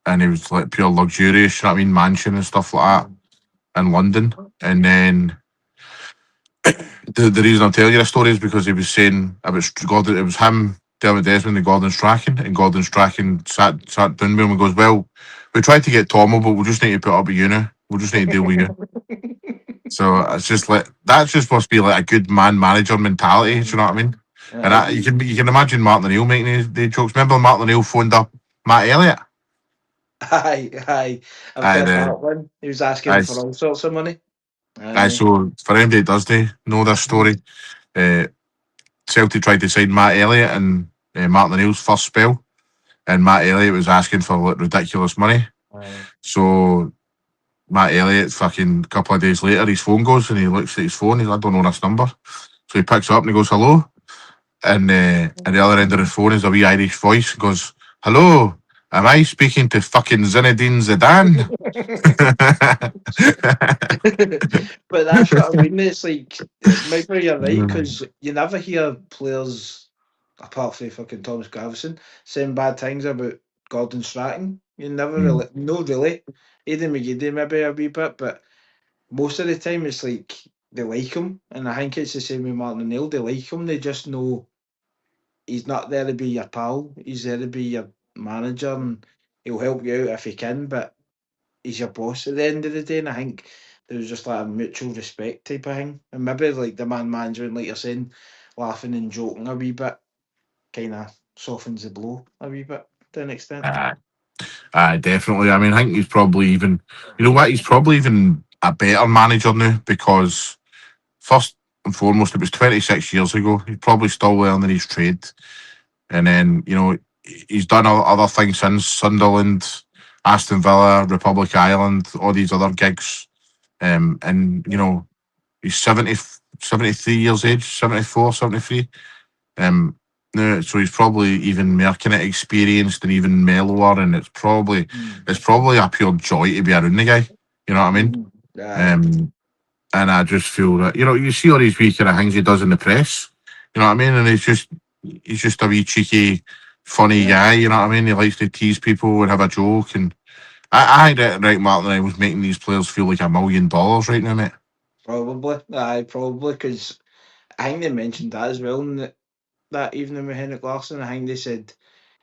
S2: And he was like pure luxurious, you know what I mean, mansion and stuff like that in London. And then the reason I'm telling you this story is because he was saying about Gordon. It was him, Dermot Desmond, and Gordon Strachan. And Gordon Strachan sat down with him and goes, "Well, we tried to get Tomo, but we'll just need to put up with you now. We'll just need to deal with you." So it's just like that. Just must be like a good man manager mentality. Do you know what I mean? And you can imagine Martin O'Neill making the jokes. Remember Martin O'Neill phoned up Matt Elliott?
S3: Aye, I've
S2: Aye,
S3: heard that one. He was asking
S2: aye,
S3: for all sorts of money. Aye.
S2: So for anybody that doesn't know this story, uh, Celtic tried to sign Matt Elliott and Martin O'Neill's first spell, and Matt Elliott was asking for like ridiculous money.
S3: Aye.
S2: So Matt Elliott, fucking couple of days later, his phone goes and he looks at his phone. He's like, I don't know this number. So he picks it up and he goes, hello. And at the other end of the phone is a wee Irish voice. He goes, hello, am I speaking to fucking Zinedine Zidane?
S3: But that's what I mean. It's like, maybe you're right, because you never hear players, apart from fucking Thomas Gravison, saying bad things about Gordon Stratton. You never really, no, really. Aidan McGeady maybe a wee bit, but most of the time it's like they like him. And I think it's the same with Martin O'Neill. They like him, they just know he's not there to be your pal, he's there to be your manager, and he'll help you out if he can, but he's your boss at the end of the day. And I think there was just like a mutual respect type of thing. And maybe like the man management, like you're saying, laughing and joking a wee bit kind of softens the blow a wee bit to an extent.
S2: Definitely. I mean, I think he's probably even, you know what, he's probably even a better manager now because, first and foremost, it was 26 years ago. He's probably still learning his trade. And then, he's done other things since Sunderland, Aston Villa, Republic of Ireland, all these other gigs. And, he's 73 years age, 74, 73. No, so he's probably even more kind of experienced and even mellower, and it's probably a pure joy to be around the guy. You know what I mean?
S3: Aye.
S2: And I just feel that you see all these wee kind of things he does in the press. You know what I mean? And he's just a wee cheeky, funny
S3: Yeah.
S2: guy. You know what I mean? He likes to tease people and have a joke. And I think that right, Martin, I was making these players feel like $1 million right now, mate.
S3: Probably. Aye, probably, because I think they mentioned that as well in that evening with Henrik Larsson. I think they said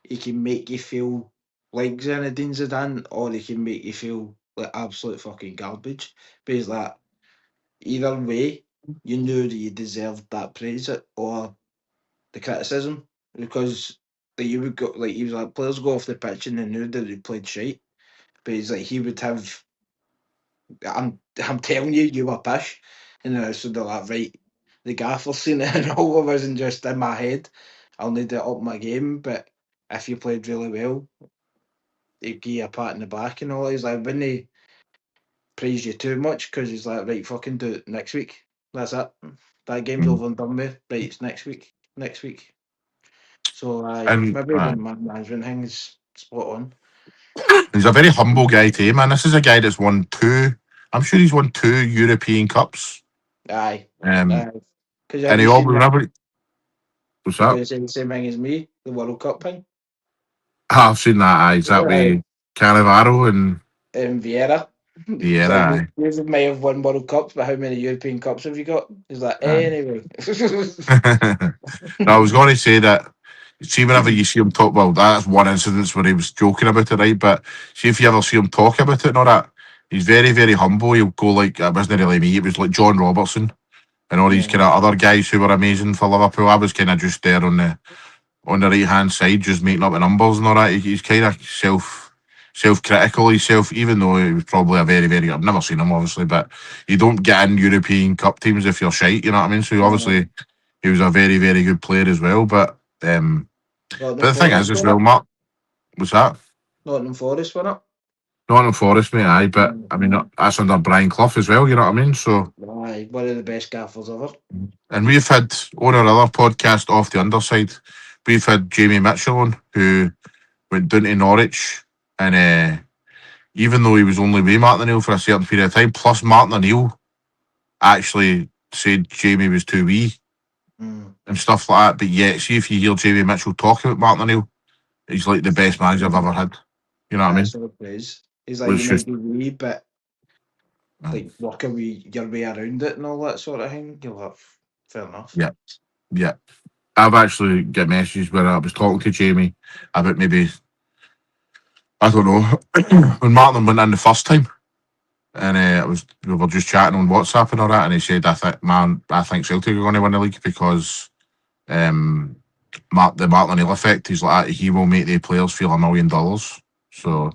S3: he can make you feel like Zinedine Zidane, or he can make you feel like absolute fucking garbage. But he's like, either way, you knew that you deserved that praise or the criticism, because like you would go, like he was like, players go off the pitch and they knew that they played shite, but he's like, he would have, I'm telling you, you were pish, and so they're like, right, the gaffer's seen it, and all of us, and just in my head, I'll need to up my game, but if you played really well, he'd give you a pat in the back and all. He's like, wouldn't he praise you too much, because he's like, right, fucking do it next week. That's it. That game's
S2: Mm.
S3: over and done with. Right, it's next week. Next week. So
S2: And
S3: maybe the management thing is spot on.
S2: he's a very humble guy too, man. This is a guy that's won two. I'm sure he's won two European Cups.
S3: Aye.
S2: Um,
S3: Aye. Because have
S2: and
S3: you
S2: he always
S3: seen that?
S2: whenever. What's
S3: You're
S2: that?
S3: going to say the same thing as me, the World Cup thing.
S2: I've seen that. Is that
S3: Aye.
S2: way Cannavaro and
S3: Vieira. It's like,
S2: Vieira?
S3: you may have won World Cups, but how many European Cups have you got? He's like, anyway.
S2: No, I was going to say that. See, whenever you see him talk, well, that's one incident where he was joking about it, right? But see, if you ever see him talk about it and all that, he's very, very humble. He'll go like, it wasn't really me, it was like John Robertson and all these
S3: Yeah.
S2: kind of other guys who were amazing for Liverpool. I was kind of just there on the right hand side, just making up the numbers and all that. He's kind of self-critical himself, even though he was probably a very, very. I've never seen him obviously, but you don't get in European Cup teams if you're shite. You know what I mean? So obviously he was a very, very good player as well. But
S3: Nottingham
S2: the thing
S3: Forest
S2: is, as
S3: won it.
S2: well, Mark, was that
S3: Nottingham Forest won it.
S2: Nottingham Forest, mate? Aye, but I mean that's under Brian Clough as well. You know what I mean? So,
S3: Aye, one of the best gaffers ever.
S2: and we've had on our other podcast off the underside, we've had Jamie Mitchell on who went down to Norwich, and even though he was only with Martin O'Neill for a certain period of time, plus Martin O'Neill actually said Jamie was too wee and stuff like that. But yet, see if you hear Jamie Mitchell talk about Martin O'Neill, he's like the best manager I've ever had. You know what I mean?
S3: That's what it is. He's like,
S2: Was
S3: you
S2: just
S3: might be wee, but like work your way around it and all that sort of thing. You'll have fair enough.
S2: yeah. I've actually got messages where I was talking to Jamie about maybe, I don't know, when Martin went in the first time, and we were just chatting on WhatsApp and all that, and he said, I think Celtic are going to win the league because the Martin O'Neill effect. He's like, he will make the players feel $1 million. So,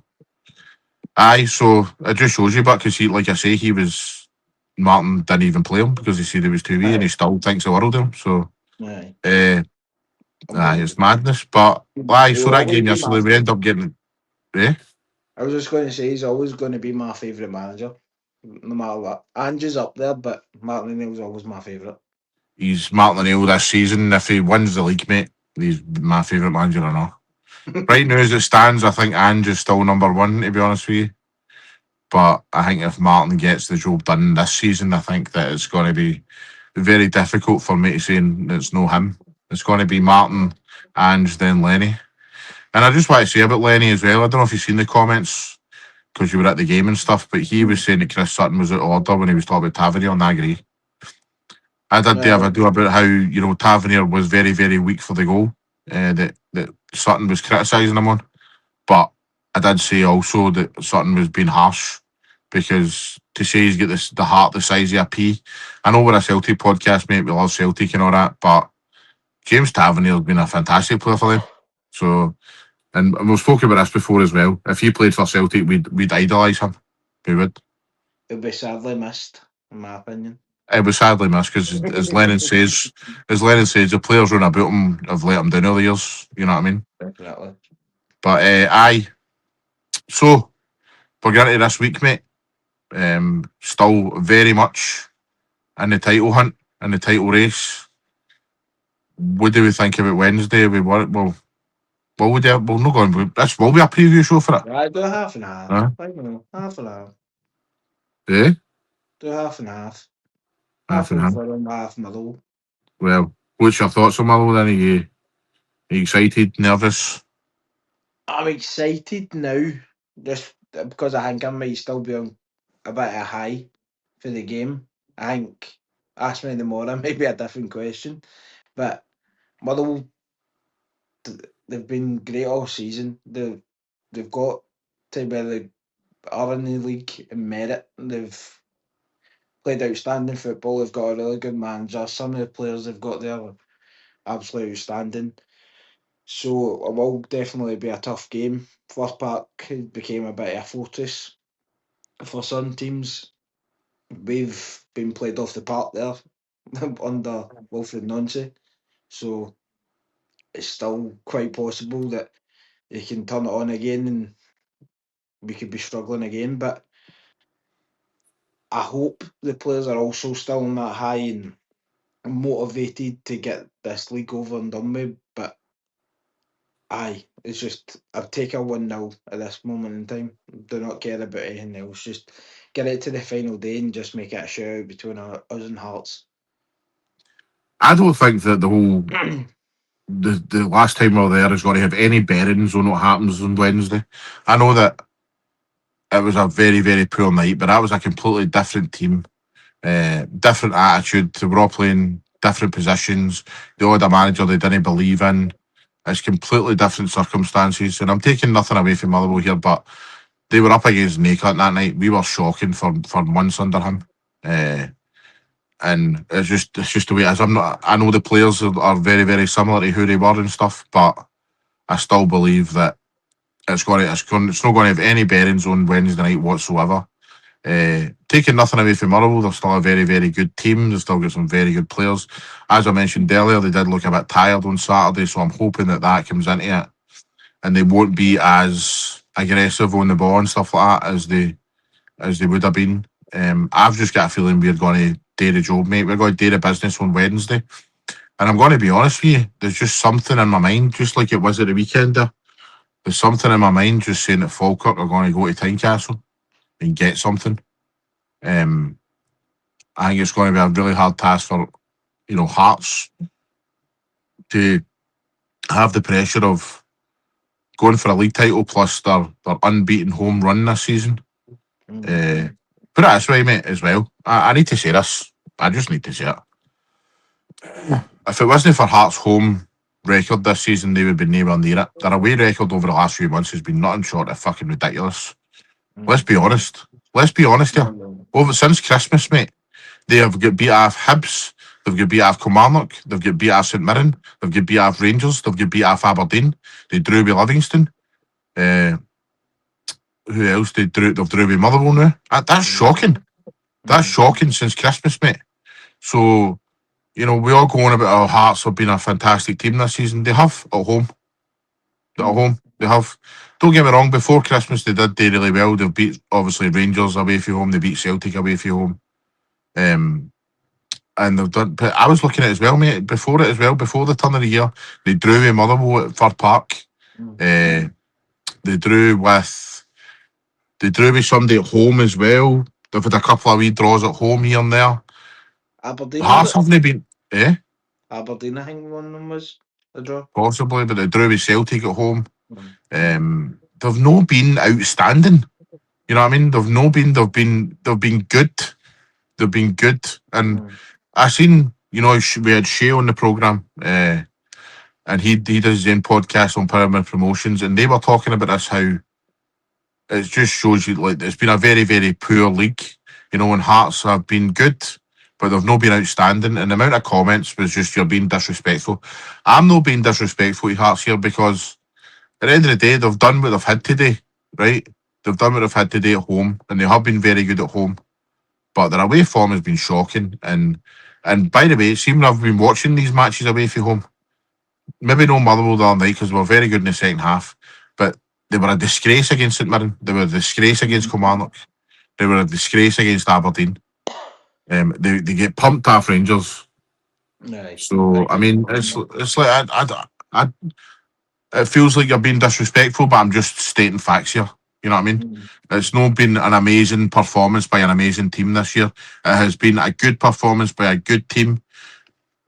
S2: so it just shows you, but because like I say, he was Martin didn't even play him because he said it was too wee, and he still thinks the world of him. So,
S3: Aye.
S2: it's madness. But aye, so
S3: He'll
S2: that
S3: always
S2: game
S3: be
S2: yesterday, we end up getting.
S3: I was just going to say he's always going to be my favourite manager, no matter what. Ange's up there, but Martin O'Neill's always my favourite.
S2: He's Martin O'Neill this season. If he wins the league, mate, he's my favourite manager or not. Right now, as it stands, I think Ange is still number one, to be honest with you. But I think if Martin gets the job done this season, I think that it's going to be very difficult for me to say it's no him. It's going to be Martin, Ange, then Lenny. And I just want to say about Lenny as well. I don't know if you've seen the comments because you were at the game and stuff, but he was saying that Chris Sutton was out of order when he was talking about Tavernier, and I agree. I did do a video about how, Tavernier was very, very weak for the goal that Sutton was criticising him on. But I did say also that Sutton was being harsh because to say he's got the heart the size of a pea. I know we're a Celtic podcast, mate, we love Celtic and all that, but James Tavernier has been a fantastic player for them. So, and we've spoken about this before as well. If he played for Celtic, we'd idolise him. We would.
S3: He'll be sadly missed, in my opinion.
S2: It was sadly missed because, as Lennon says, the players run about him have let him down over the years. You know what I mean?
S3: Definitely.
S2: But aye. So we're getting to this week, mate. Still very much in the title hunt, in the title race. What do we think about Wednesday? We'll not going. This will be a preview show for it.
S3: I do half and half.
S2: Huh?
S3: I know, half and half.
S2: Eh?
S3: Do half and half.
S2: Half and half.
S3: Fulham, half Motherwell.
S2: Well, what's your thoughts on Motherwell then? Are you excited, nervous?
S3: I'm excited now, just because I think I might still be on a bit of a high for the game. I think, ask me tomorrow, maybe a different question. But Motherwell, they've been great all season. They've got to where they are in the league in merit. They've played outstanding football. They've got a really good manager. Some of the players they've got there are absolutely outstanding. So it will definitely be a tough game. First part became a bit of a fortress for some teams. We've been played off the park there under Wilfred Nancy. So it's still quite possible that they can turn it on again and we could be struggling again. But I hope the players are also still on that high and motivated to get this league over and done with. But aye, it's just I'd take a 1-0 at this moment in time. Do not care about anything else. Just get it to the final day and just make it a shootout between us and Hearts.
S2: I don't think that the whole the last time we were there is going to have any bearings on what happens on Wednesday. I know that it was a very, very poor night, but that was a completely different team, different attitude. They were all playing different positions. They all had a manager they didn't believe in. It's completely different circumstances, and I'm taking nothing away from Motherwell here, but they were up against Naked that night. We were shocking for months under him. And it's just the way it is. I know the players are very, very similar to who they were and stuff, but I still believe that it's not going to have any bearings on Wednesday night whatsoever. Taking nothing away from Motherwell, they're still a very, very good team. They've still got some very good players. As I mentioned earlier, they did look a bit tired on Saturday, so I'm hoping that comes into it, and they won't be as aggressive on the ball and stuff like that as they would have been. I've just got a feeling we're going to do the job, mate. We're going to do the business on Wednesday. And I'm going to be honest with you, there's just something in my mind, just like it was at the weekend there. There's something in my mind just saying that Falkirk are going to go to Tynecastle and get something. I think it's going to be a really hard task for, Hearts to have the pressure of going for a league title plus their unbeaten home run this season. Put it this way, mate, as well. I need to say this. I just need to say it. If it wasn't for Hearts' home record this season, they would be nowhere near it. Their away record over the last few months has been nothing short of fucking ridiculous. Let's be honest. Let's be honest here. Since Christmas, mate, they have got beat off Hibs, they've got beat off Kilmarnock, they've got beat off St Mirren, they've got beat off Rangers, they've got beat off Aberdeen, they drew with Livingston. Who else? They've drew with Motherwell now. That's shocking. That's shocking since Christmas, mate. So, you know, we all go on about our Hearts have been a fantastic team this season. They have at home. At home. They have. Don't get me wrong, before Christmas they did do really well. They've beat obviously Rangers away from home, they beat Celtic away from home. And they've done but I was looking at it as well, mate, before it as well, before the turn of the year, they drew with Motherwell at Fir Park. Uh, they drew with somebody at home as well. They've had a couple of wee draws at home here and there.
S3: Aberdeen, was
S2: Hearts
S3: it?
S2: haven't been
S3: Aberdeen, I think one of them was a draw.
S2: possibly, but they drew with Celtic at home.
S3: Mm.
S2: They've not been outstanding. You know what I mean? They've been good. They've been good. And I seen, you know, we had Shay on the programme, and he does his own podcast on Pyramid Promotions, and they were talking about this, how it just shows you like it's been a very, very poor league. You know, and Hearts have been good, but they've not been outstanding. And the amount of comments was just, you're being disrespectful. I'm not being disrespectful to Hearts here, because at the end of the day, they've done what they've had today, right? They've done what they've had today at home, and they have been very good at home. But their away form has been shocking. And by the way, it seems I've been watching these matches away from home. Maybe no Motherwell the other night because we were very good in the second half, but they were a disgrace against St Mirren. They were a disgrace against Kilmarnock. They were a disgrace against Aberdeen. They get pumped off Rangers.
S3: Nice.
S2: So I mean, it's like I it feels like you're being disrespectful, but I'm just stating facts here. You know what I mean? It's not been an amazing performance by an amazing team this year. It has been a good performance by a good team,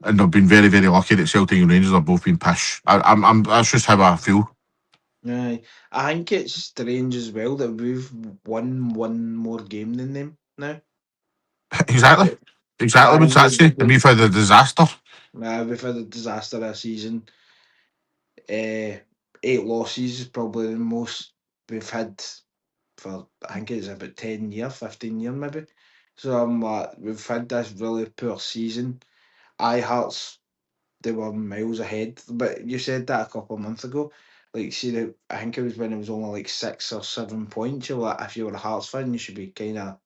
S2: and they've been very, very lucky that Celtic and Rangers have both been pish. That's just how I feel.
S3: Aye. I think it's strange as well that we've won one more game than them now.
S2: Exactly. Exactly
S3: Aye,
S2: what's that say? And we've had a disaster.
S3: we've had a disaster this season. 8 losses is probably the most we've had for, I think it's about 10 years, 15 years maybe. So I'm like, we've had this really poor season. Hearts, they were miles ahead. But you said that a couple of months ago. Like, see, I think it was when it was only like 6 or 7 points. You're like, if you were a Hearts fan, you should be kind of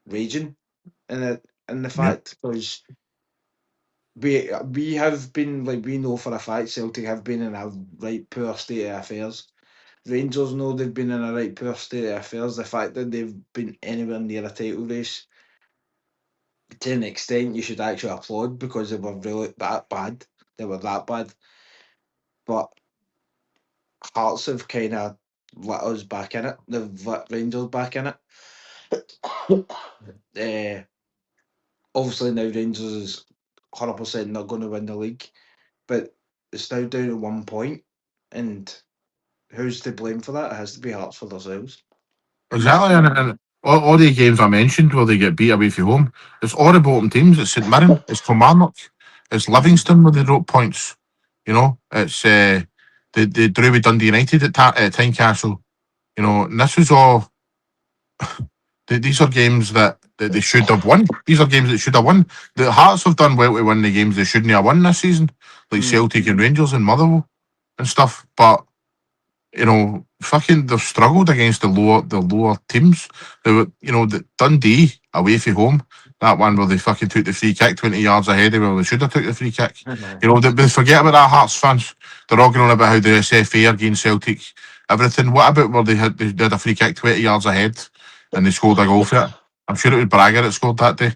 S3: raging in the
S2: Yeah.
S3: fact, because we have been, like, we know for a fact Celtic have been in a right poor state of affairs. Rangers know they've been in a right poor state of affairs. The fact that they've been anywhere near a title race, to an extent, you should actually applaud, because they were really that bad. They were that bad. But Hearts have kind of let us back in it. They've let Rangers back in it. Obviously now Rangers is 100% not going to win the league, but it's now down to 1 point, and who's to blame for that? It has to be Hearts for themselves.
S2: Exactly. And all the games I mentioned where they get beat away from home, it's all the bottom teams. It's St Mirren, it's Kilmarnock, it's Livingston where they dropped points. You know, it's they drew with Dundee United at Tynecastle. You know, and this was all. These are games that they should have won. These are games that should have won. The Hearts have done well to win the games they shouldn't have won this season, like Celtic and Rangers and Motherwell and stuff. But you know, fucking, they've struggled against the lower teams. They were, you know, the Dundee away from home. That one where they fucking took the free kick 20 yards ahead of where they should have took the free kick. You know, they forget about that, Hearts fans. They're all going on about how the SFA against Celtic, everything. What about where they did a free kick 20 yards ahead and they scored a goal for it? I'm sure it was Braga that scored that day.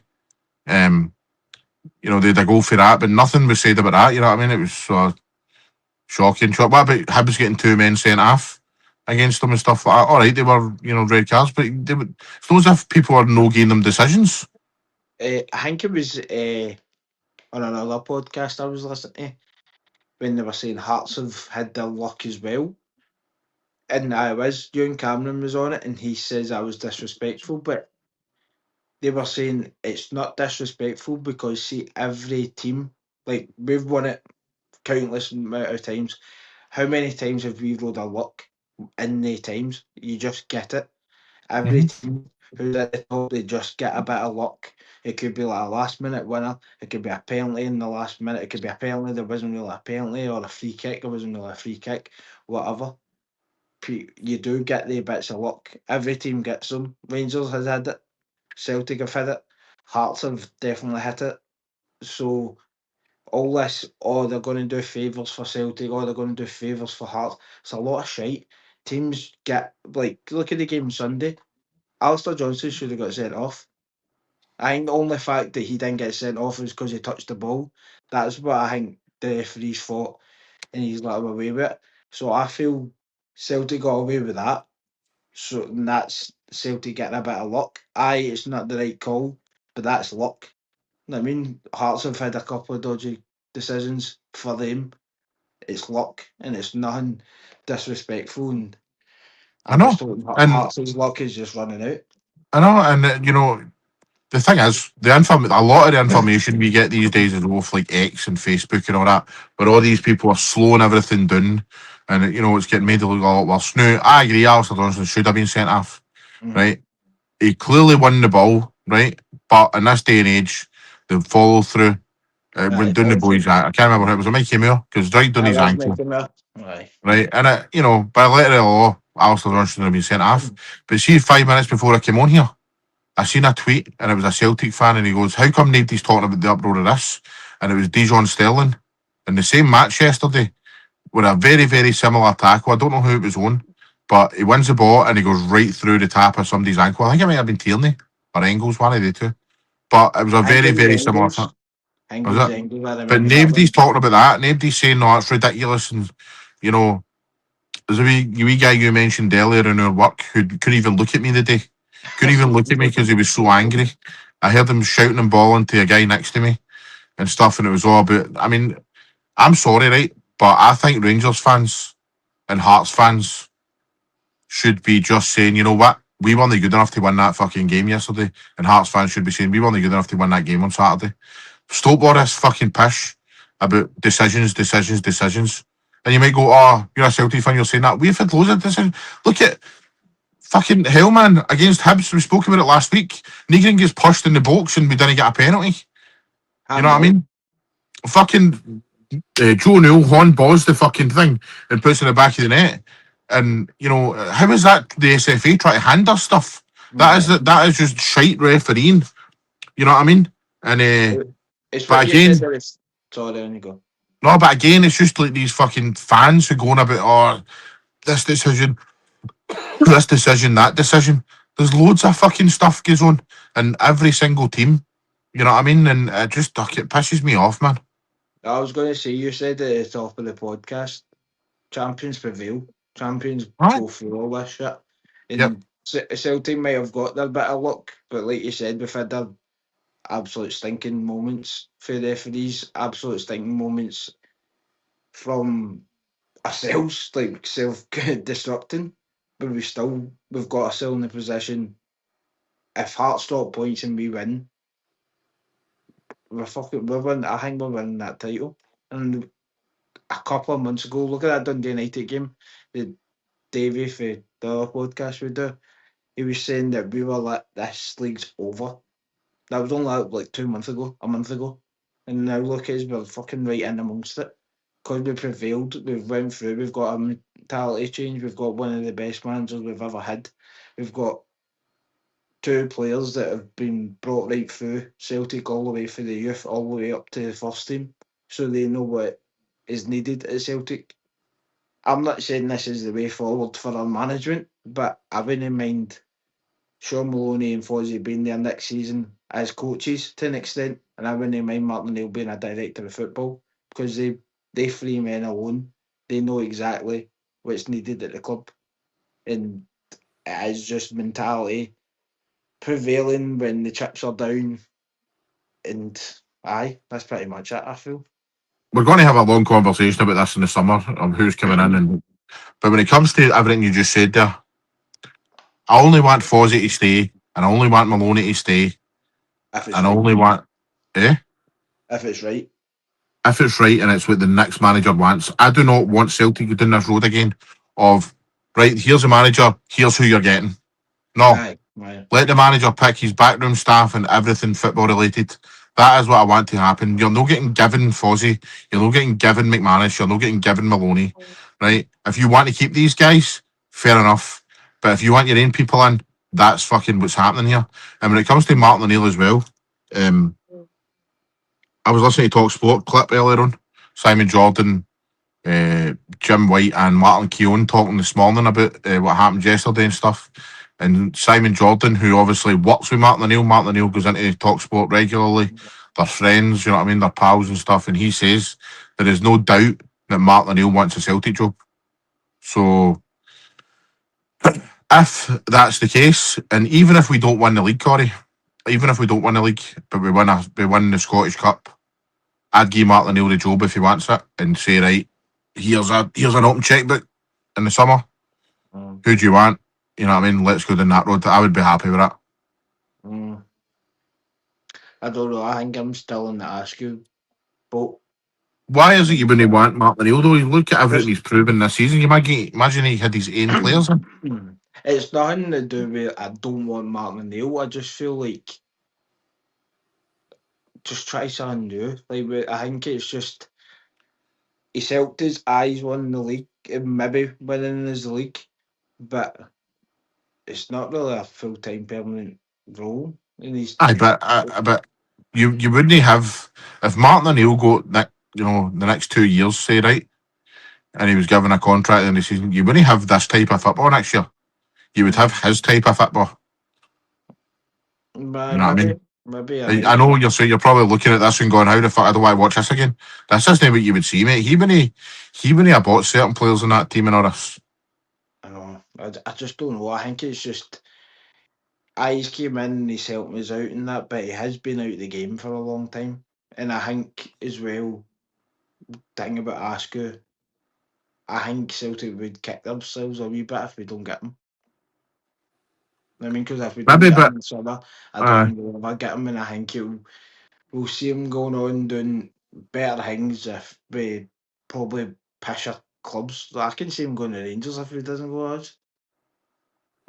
S2: You know, they had a goal for that, but nothing was said about that. You know what I mean? It was shocking. What about Hibs getting 2 men sent off against them and stuff like that? All right, they were, you know, red cards, but it's not as if people are no giving them decisions.
S3: I think it was on another podcast I was listening to, when they were saying Hearts have had their luck as well. And I was, Ewan Cameron was on it, and he says I was disrespectful, but they were saying it's not disrespectful, because see, every team, like, we've won it countless amount of times. How many times have we rolled our luck in the times? You just get it. Every team who's at the top, they just get a bit of luck. It could be like a last minute winner. It could be a penalty in the last minute. It could be a penalty that wasn't really a penalty, or a free kick that wasn't really a free kick. Whatever. You do get the bits of luck. Every team gets them. Rangers has had it. Celtic have hit it. Hearts have definitely hit it. So all this, oh, they're going to do favours for Celtic, oh, they're going to do favours for Hearts. It's a lot of shite. Teams get, like, look at the game Sunday. Alistair Johnson should have got sent off. I think the only fact that he didn't get sent off is because he touched the ball. That's what I think the referees thought, and he's let him away with it. So I feel Celtic got away with that. So and that's Celtic getting a bit of luck. Aye, it's not the right call, but that's luck. You know what I mean, Hearts have had a couple of dodgy decisions for them. It's luck, and it's nothing disrespectful. And
S2: I
S3: I'm
S2: know,
S3: just hoping
S2: and
S3: Hearts' luck is just running out.
S2: I know, and the thing is, a lot of the information we get these days is off like X and Facebook and all that, where all these people are slowing everything down, and it's getting made to look a lot worse. Now, I agree, Alistair Johnson should have been sent off, right? He clearly won the ball, right? But in this day and age, the follow through went down the boys. I can't remember who it was. Mikey Moore because right down
S3: I
S2: his
S3: was
S2: ankle,
S3: making that. Aye.
S2: right? And by letter of the law, Alistair Johnson should have been sent off. But see, 5 minutes before I came on here, I seen a tweet and it was a Celtic fan and he goes, "How come nobody's talking about the uproar of this?" And it was Dijon Sterling in the same match yesterday with a very, very similar tackle. I don't know who it was on, but he wins the ball and he goes right through the tap of somebody's ankle. I think it might have been Tierney or Engels, one of the two. But it was a
S3: I think
S2: very,
S3: it was
S2: very similar
S3: Engels.
S2: tackle. Was
S3: Engels,
S2: it?
S3: Engels. I
S2: But
S3: remember that
S2: nobody's
S3: one.
S2: talking about that. Nobody's saying, "No, it's ridiculous." And, you know, there's a wee guy you mentioned earlier in our work who couldn't even look at me today. Couldn't even look at me because he was so angry. I heard him shouting and bawling to a guy next to me and stuff, and it was all about. I mean, I'm sorry, right? But I think Rangers fans and Hearts fans should be just saying, you know what? We weren't good enough to win that fucking game yesterday. And Hearts fans should be saying, we weren't good enough to win that game on Saturday. Stop all this fucking pish about decisions. And you might go, oh, you're a Celtic fan, you're saying that. We've had loads of decisions. Look at fucking hell, man, against Hibs. We spoke about it last week. Negrin gets pushed in the box and we didn't get a penalty. You know what I mean? Fucking Joe Newell horn balls the fucking thing and puts it in the back of the net. And how is that the SFA trying to hand us stuff? That is just shite refereeing. You know what I mean? And
S3: It's
S2: but
S3: what you said
S2: again,
S3: there is. Sorry, on you go.
S2: no, but again, it's just like these fucking fans who going about this decision, that decision. There's loads of fucking stuff goes on in every single team. You know what I mean? And it pisses me off, man.
S3: I was going to say, you said at the top of the podcast, champions prevail. Champions
S2: Right?
S3: go through all this shit.
S2: Yep.
S3: And Celtic might have got their bit of luck, but like you said, we've had their absolute stinking moments for the referees, absolute stinking moments from ourselves, like self-destructing, but we've got ourselves in the position. If Hearts drop points and we win, we're winning. I think we're winning that title. And a couple of months ago, look at that Dundee United game. The Davey for the other podcast we do, he was saying that we were like, this league's over. That was only like 2 months ago, a month ago. And now look at us, we're fucking right in amongst it. Because we prevailed, we've went through, we've got a mentality change, we've got one of the best managers we've ever had. We've got two players that have been brought right through Celtic all the way through the youth, all the way up to the first team. So they know what is needed at Celtic. I'm not saying this is the way forward for our management, but I wouldn't mind Sean Maloney and Fozzie being there next season as coaches to an extent, and I wouldn't mind Martin O'Neill being a director of football because they three men alone, they know exactly what's needed at the club, and it is just mentality prevailing when the chips are down, and that's pretty much it. I feel.
S2: We're going to have a long conversation about this in the summer of who's coming in, but when it comes to everything you just said there, I only want Fozzie to stay, and I only want Maloney to stay,
S3: If it's
S2: and I
S3: right,
S2: only want
S3: if it's right,
S2: if it's right and it's what the next manager wants. I do not want Celtic to go down this road again of right. Here's the manager. Here's who you're getting. No,
S3: aye.
S2: let the manager pick his backroom staff and everything football related. That is what I want to happen. You're not getting given Fozzie. You're not getting given McManus. You're not getting given Maloney. Right? If you want to keep these guys, fair enough. But if you want your own people in, That's fucking what's happening here. And when it comes to Martin O'Neill as well, um, I was listening to Talk Sport clip earlier on. Simon Jordan, Jim White, and Martin Keown talking this morning about what happened yesterday and stuff. And Simon Jordan, who obviously works with Martin O'Neill goes into Talk Sport regularly. They're friends, you know what I mean? They're pals and stuff. And he says there is no doubt that Martin O'Neill wants a Celtic job. So if that's the case, and even if we don't win the league, Corey, even if we don't win the league, but we win the Scottish Cup, I'd give Martin O'Neill the job if he wants it, and say, right, here's an open checkbook in the summer.
S3: Mm.
S2: Who do you want? You know what I mean? Let's go down that road. I would be happy with that.
S3: Mm. I don't know. I think I'm still in the Askew boat.
S2: Why is it you wouldn't want Martin O'Neill though? You look at everything
S3: Just
S2: he's proven this season. You imagine he had his own players in.
S3: it's nothing to do with I don't want Martin O'Neill. I just feel like just try something new. I think it's just he's helped his eyes win the league, maybe winning his league, but it's not really a full time permanent role. And he's
S2: Aye, but you wouldn't have if Martin O'Neill got the next 2 years, say right, and he was given a contract in the season, you wouldn't have this type of football next year. You would have his type of football. You know what I
S3: maybe
S2: mean?
S3: maybe
S2: I know what you're saying. You're probably looking at this and going, "How the fuck I don't want to watch this again?" This isn't what you would see, mate. He wouldn't have bought certain players in that team and all this.
S3: I know. I just don't know. I think it's just Eyes came in and he's helped us out in that, but he has been out of the game for a long time. And I think as well, thing about Askew, I think Celtic would kick themselves a wee bit if we don't get him. I mean, because if we don't
S2: Maybe,
S3: get him
S2: but
S3: in summer, I don't
S2: uh,
S3: think we'll ever get him, and I think we'll see him going on doing better things if we probably pisher clubs. I can see him going to Rangers if he doesn't go us.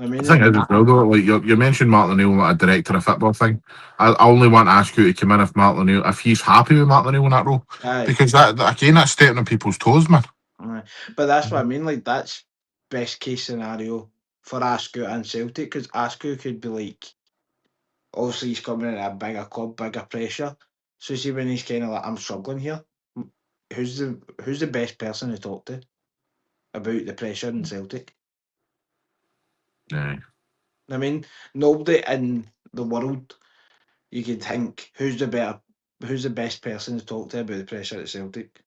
S3: I
S2: the
S3: mean,
S2: thing is as well, though, like you mentioned Martin O'Neill, like a director of football thing. I only want to ask you to come in if Martin O'Neill, if he's happy with Martin O'Neill in that role,
S3: aye.
S2: because again, that's stepping on people's toes, man.
S3: Aye. But that's what I mean. Like that's best case scenario for Askew and Celtic because Askew could be like, obviously he's coming in at a bigger club, bigger pressure. So see when he's kind of like, I'm struggling here. Who's the best person to talk to about the pressure in Celtic?
S2: Yeah.
S3: I mean, nobody in the world you could think who's the best person to talk to about the pressure at Celtic.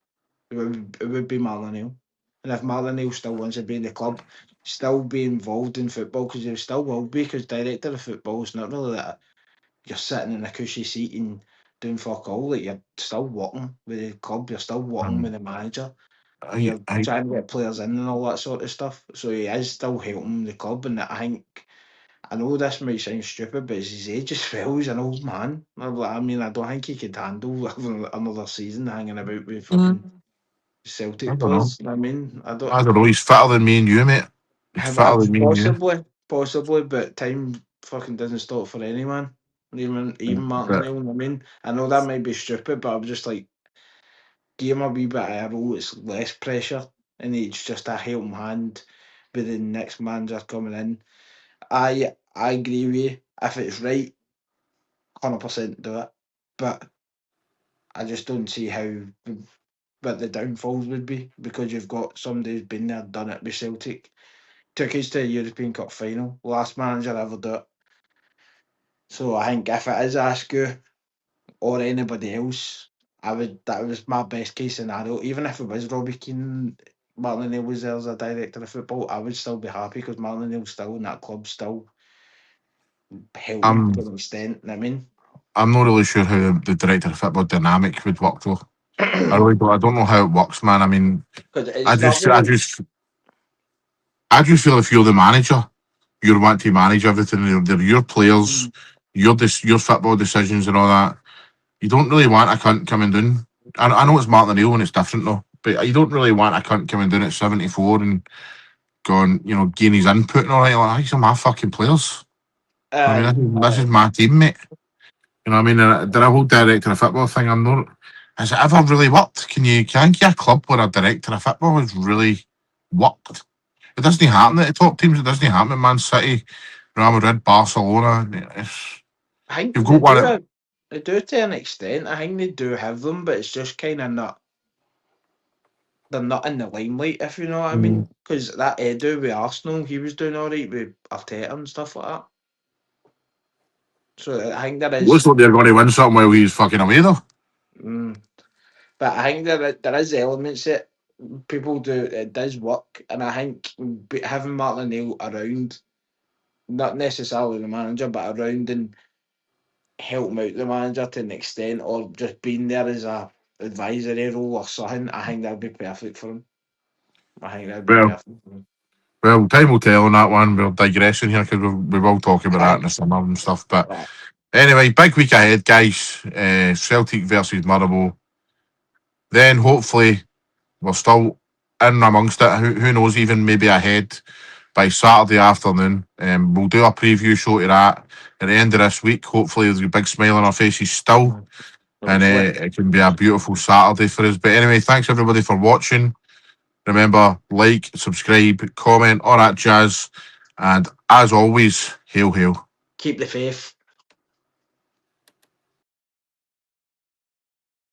S3: It would be Martin O'Neill. And if Martin O'Neill still wants to be in the club, still be involved in football, because he still will be, because director of football is not really that you're sitting in a cushy seat and doing fuck all. Like you're still working with the club, you're still working with the manager, and
S2: I,
S3: you're
S2: I,
S3: trying to get players in and all that sort of stuff. So he is still helping the club, and I think I know this might sound stupid, but it's his age as well. He's an old man. I mean, I don't think he could handle having another season hanging about with fucking
S2: I
S3: Celtic
S2: don't know.
S3: players. I mean, I don't.
S2: I don't know. He's fitter than me and you, mate. He's fitter than me and you.
S3: Possibly, but time fucking doesn't stop for any man. Even Martin
S2: But
S3: O'Neill. I mean, I know that might be stupid, but I'm just like, give him a wee bit of a role. It's less pressure, and it's just a helping hand with the next manager coming in. I agree with you. If it's right, 100% do it. But I just don't see how what the downfalls would be because you've got somebody who's been there, done it with Celtic. Took us to a European Cup final. Last manager ever do it. So I think if it is Askew or anybody else, that was my best case scenario. Even if it was Robbie Keane, Martin O'Neill was there as a director of football, I would still be happy because Martin O'Neill's still in that club, still helping
S2: I'm
S3: to an extent. I mean,
S2: I'm not really sure how the director of football dynamic would work though. I
S3: because
S2: really don't. I don't know how it works, man. I mean, I
S3: it's not
S2: just, I
S3: really.
S2: just, I just feel if you're the manager, you're wanting to manage everything. They're your players, your football decisions and all that. You don't really want a cunt coming down. I know it's Martin O'Neill and it's different though, but you don't really want a cunt coming down at 74 and going, getting his input and all that. Like, these are my fucking players. I mean,
S3: Aye,
S2: this is
S3: aye.
S2: my team, mate. You know what I mean? The whole director of football thing, I'm not. Has it ever really worked? Can get a club where a director of football has really worked? It doesn't happen at the top teams. It doesn't happen at Man City, Real Madrid, Barcelona.
S3: I think
S2: You've got one.
S3: they do to an extent. I think they do have them, but it's just kind of not. They're not in the limelight, if you know what I mean. Because that Edu with Arsenal, he was doing all right with Arteta and stuff like that. So I think there
S2: Looks
S3: is,
S2: like they're going to win something while he's fucking away though.
S3: mm, but I think there is elements that people do. It does work, and I think having Martin O'Neill around, not necessarily the manager, but around and help him out the manager to an extent, or just being there as a advisory role or something. I think that'd be perfect for him. I think that'd be
S2: Well,
S3: perfect for him.
S2: well, time will tell on that one. We're digressing here because we will talk about that
S3: Aye.
S2: in the summer and stuff. But
S3: Right.
S2: anyway, big week ahead, guys. Celtic versus Motherwell. Then hopefully we're still in amongst it. Who knows? Even maybe ahead by Saturday afternoon. We'll do a preview show to that at the end of this week. Hopefully, there's a big smile on our faces still, and
S3: Hopefully.
S2: it can be a beautiful Saturday for us. But anyway, thanks everybody for watching. Remember, like, subscribe, comment, all that jazz. And as always, hail, hail.
S3: Keep the faith.